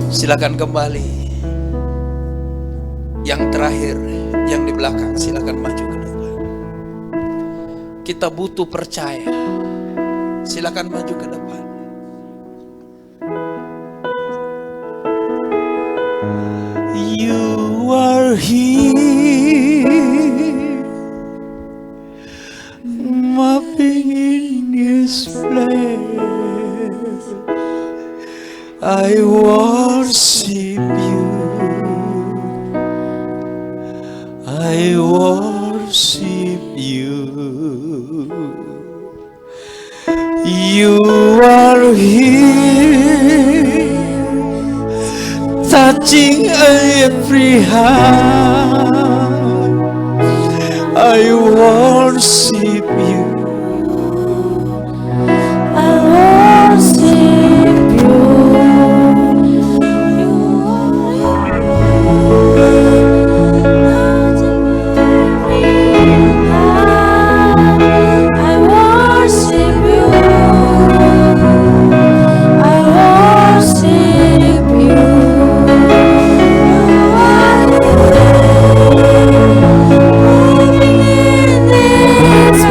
Silakan kembali. Yang terakhir, yang di belakang, silakan maju ke depan. Kita butuh percaya. Silakan maju ke depan. are here, mopping in His place. I worship you. I worship you. You are here, touching every heart. I worship you. I worship you. This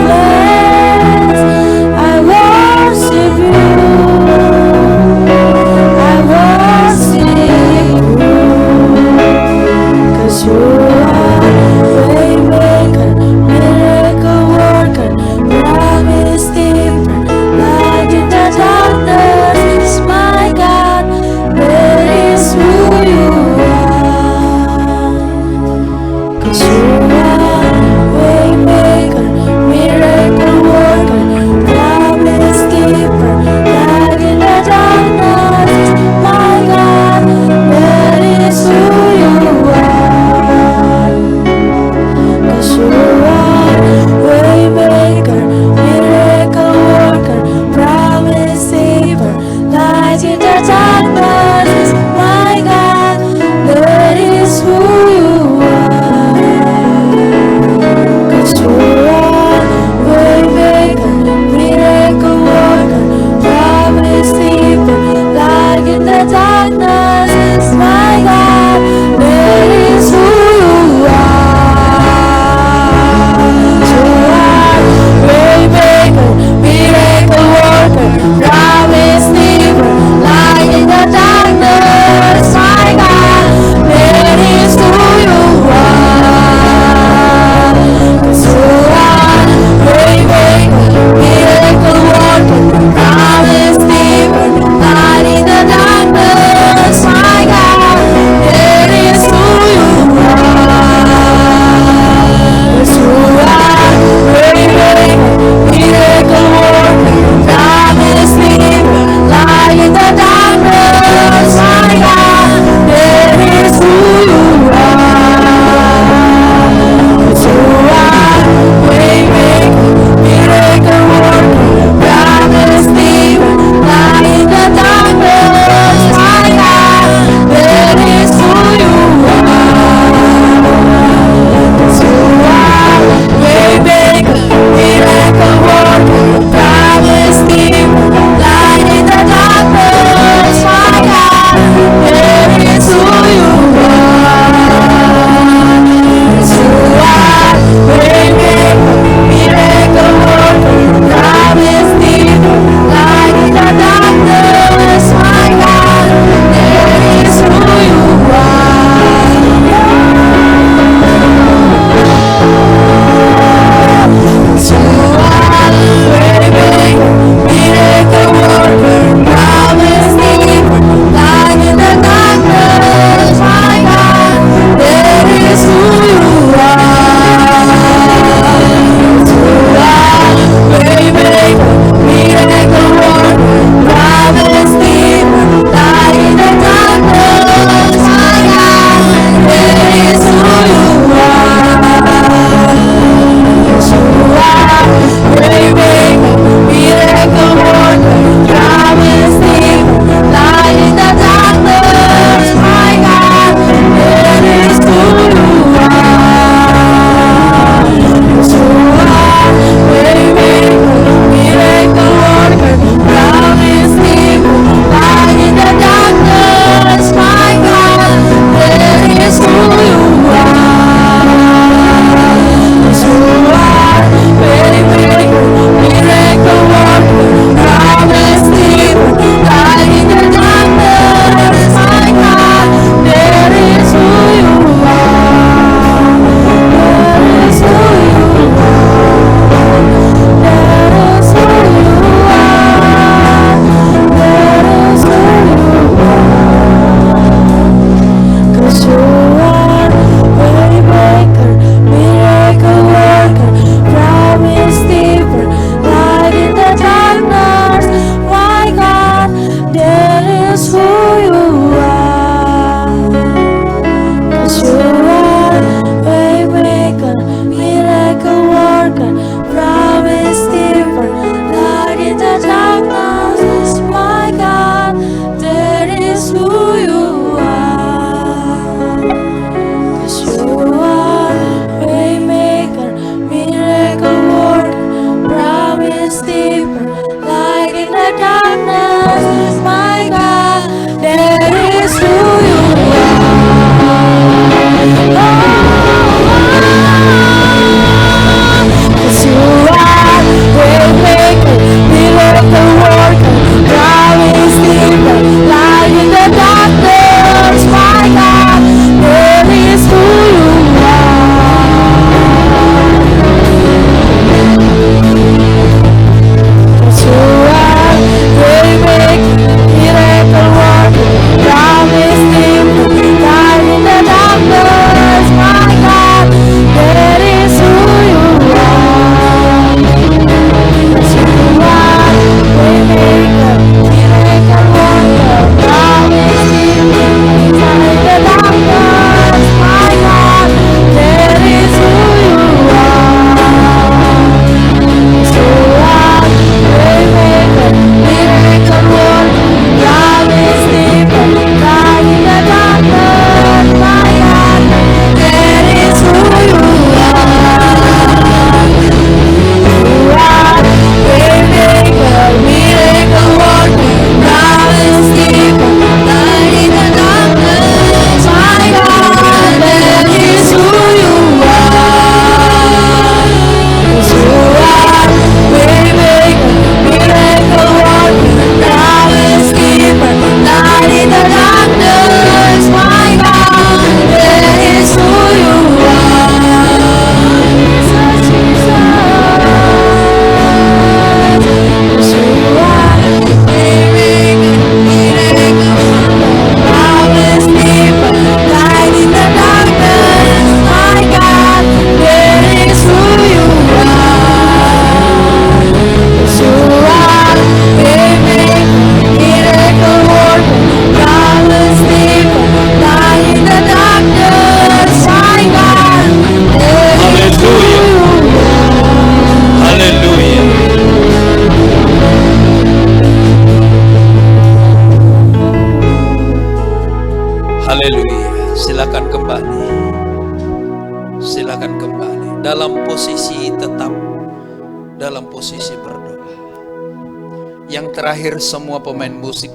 Yang terakhir semua pemain musik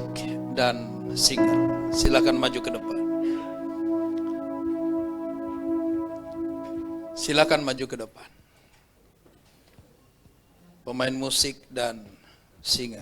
dan singer, silakan maju ke depan. Silakan maju ke depan. Pemain musik dan singer.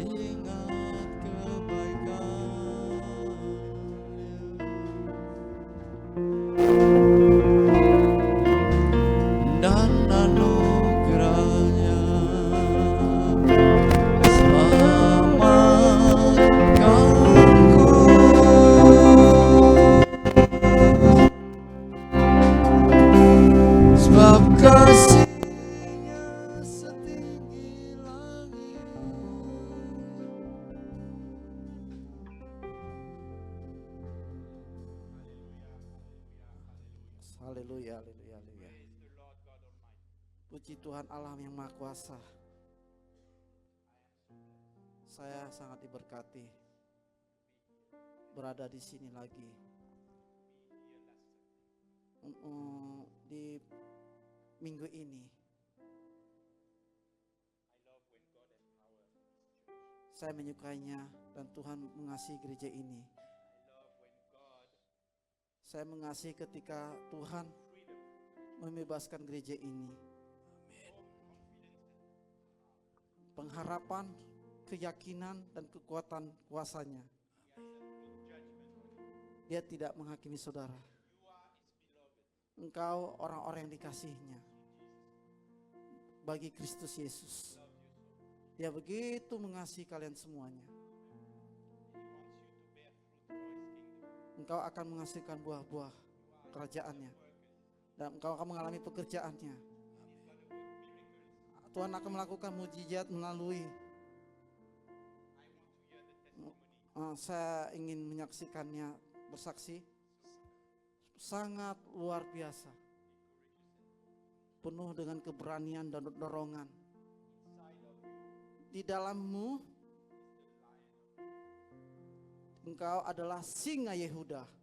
Ingat Haleluya, haleluya, haleluya. Praise the Lord God Almighty. Puji Tuhan Allah yang Maha Kuasa. Saya sangat diberkati berada di sini lagi. Be here last Sunday. Di minggu ini I love when God empowers His church. saya menyukainya dan Tuhan mengasihi gereja ini. I love when God Saya mengasihi ketika Tuhan freedom, membebaskan gereja ini. confidence that Pengharapan, keyakinan, dan kekuatan kuasanya. He has a good judgment on you. Dia tidak menghakimi saudara. You are His beloved. Engkau orang-orang yang dikasihinya. Bagi Kristus Yesus. Love you so. Dia begitu mengasihi kalian semuanya. He wants you to bear fruit for His kingdom. Engkau akan menghasilkan buah-buah kerajaannya. Dan engkau akan mengalami pekerjaannya. And He's going to work miracles. Tuhan akan melakukan mujizat melalui. I want to hear the testimony. Saya ingin menyaksikannya bersaksi. Sangat luar biasa. Be courageous and Penuh dengan keberanian dan dorongan. inside of you Di dalammu, is the lion of engkau adalah singa Yehuda. have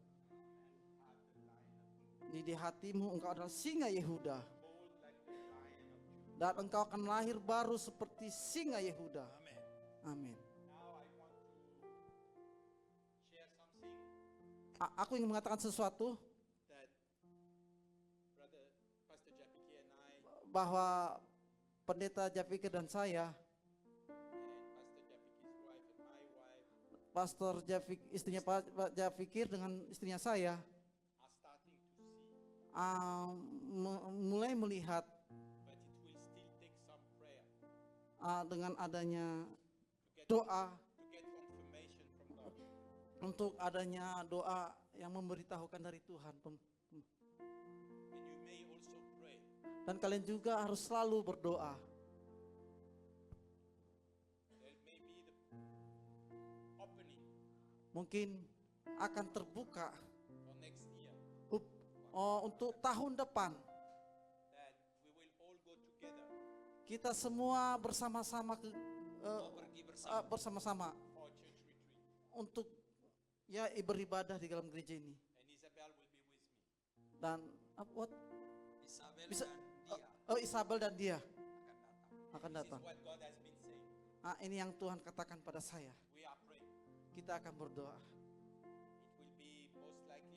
the lion of Di hatimu, engkau adalah singa Yehuda. bold like the lion of Judah. Dan engkau akan lahir baru seperti singa Yehuda. Amin. Amin. Now I want to share something Aku ingin mengatakan sesuatu that Pastor Japiki and I bahwa Pendeta Japikir dan saya, and Pastor Japiki's wife and my wife Pastor Japik, istrinya Pak Japikir dengan istrinya saya, are starting to see, mulai melihat but it will still take some prayer dengan adanya to get doa, to get confirmation from God. untuk adanya doa yang memberitahukan dari Tuhan. And you may also pray Dan kalian juga harus selalu berdoa. there may be the opening Mungkin akan terbuka for next year untuk tahun depan. that we will all go together Kita semua bersama-sama Mau pergi bersama. bersama-sama for a church retreat, untuk ya beribadah di dalam gereja ini. and Isabel will be with me. Dan what? Isabel Bisa dan dia Isabel dan dia akan This datang. akan datang. is what God has been saying. Ini yang Tuhan katakan pada saya. We are praying. Kita akan berdoa. It will be most likely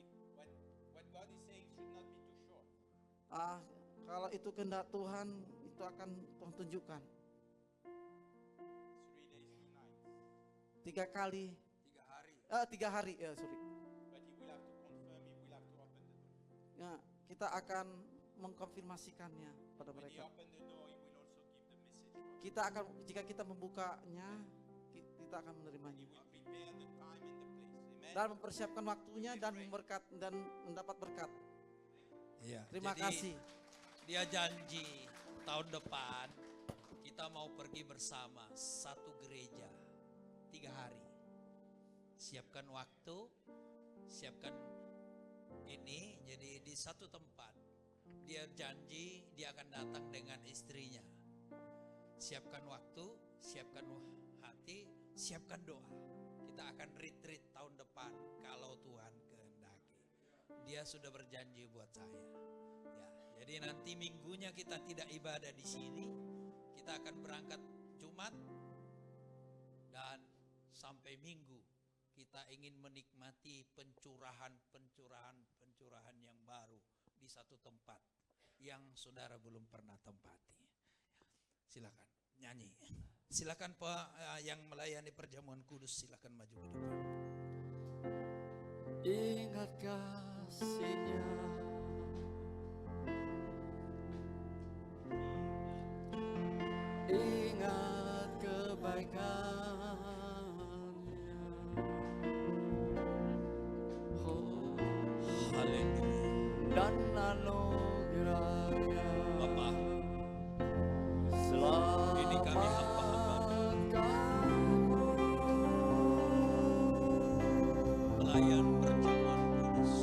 what God is saying should not be too short. Kalau itu kehendak Tuhan, itu akan Tuhan tunjukkan. 3 days, 2 nights. 3 kali, 3 hari. 3 hari, sorry. But He will have to confirm. He will have to open the door. Ya, kita akan mengkonfirmasikannya pada When He mereka. open the door, He will also give the message. He Kita akan, jika kita membukanya, kita akan menerimanya will prepare the time and the place. Amen. dan mempersiapkan waktunya dan memberkat dan mendapat berkat. Iya. Terima jadi, kasih. Dia janji tahun depan kita mau pergi bersama satu gereja 3 hari. Siapkan waktu, siapkan ini, jadi di satu tempat. Dia janji dia akan datang dengan istrinya. Siapkan waktu, siapkan hati, siapkan doa. Kita akan retreat tahun depan kalau Tuhan kehendaki. Dia sudah berjanji buat saya. Ya, jadi nanti minggunya kita tidak ibadah di sini. Kita akan berangkat Jumat dan sampai Minggu kita ingin menikmati pencurahan yang baru di satu tempat yang saudara belum pernah tempati. Silakan nyanyi. Silakan Pak yang melayani perjamuan kudus, silakan maju ke depan. Ingat kasih-Nya, ingat kebaikan-Nya. Oh, Haleluya. dan anugerah-Nya Bapak, selamat ini kami hamba-hamba-Mu, kamu. pelayan perjamuan kudus.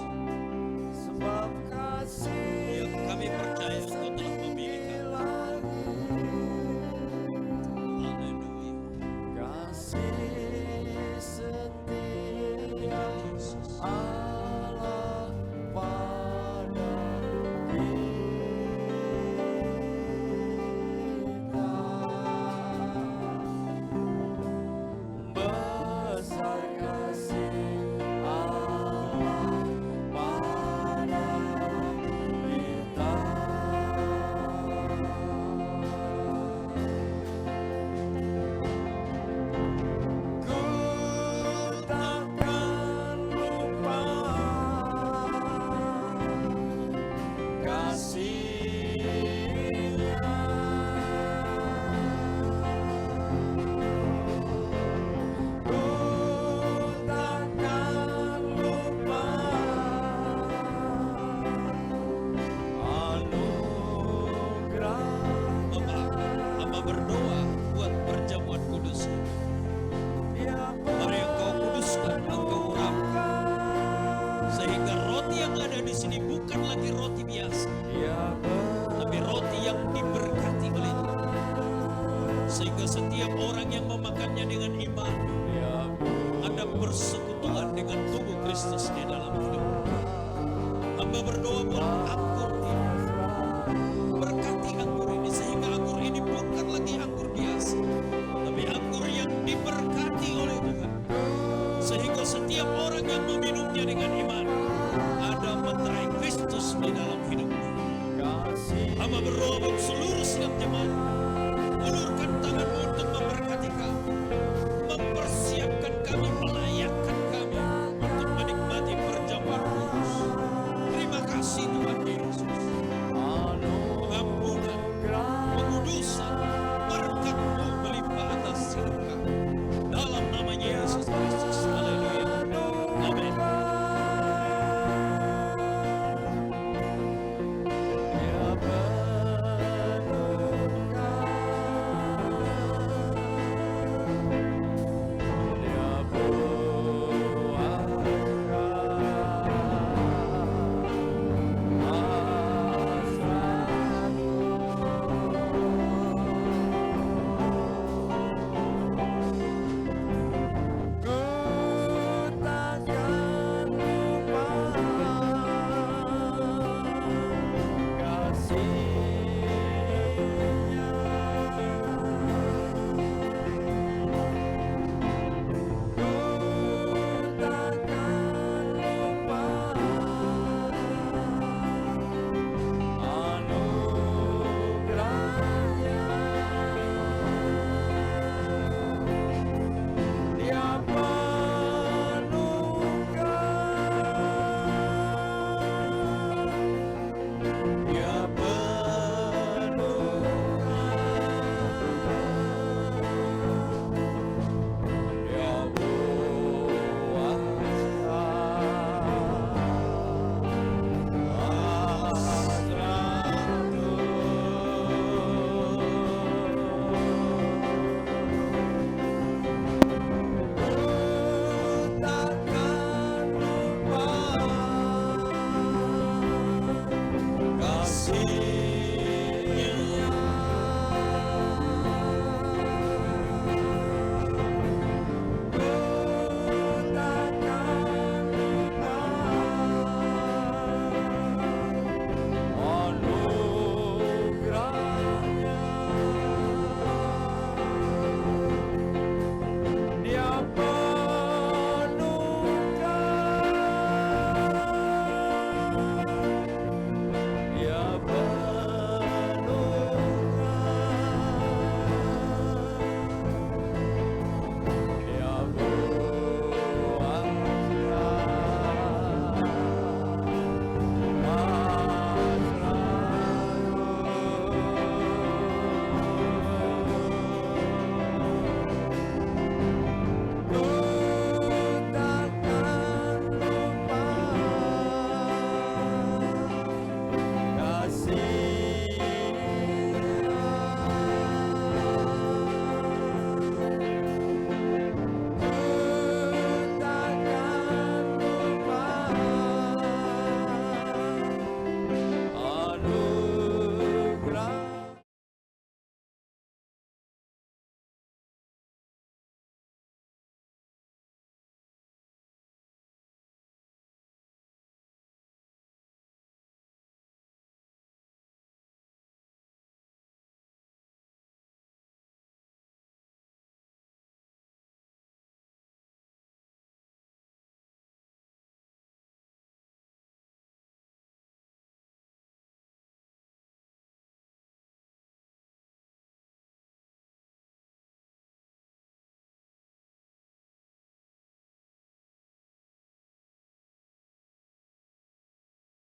Sebab kasih berdoa buat perjamuan kudus. Mari Engkau kuduskan, Engkau urapi, sehingga roti yang ada di sini bukan lagi roti biasa, tapi roti yang diberkati oleh Tuhan. Sehingga setiap orang yang memakannya dengan iman ada persekutuan dengan tubuh Kristus di dalam hidup. Hamba berdoa buat anggur ini. Berkati anggur ini sehingga anggur ini bukan lagi anggur biasa, tapi anggur yang diberkati oleh Tuhan. Sehingga setiap orang yang meminumnya dengan iman ada meterai Kristus di dalam hidupnya. Hamba berdoa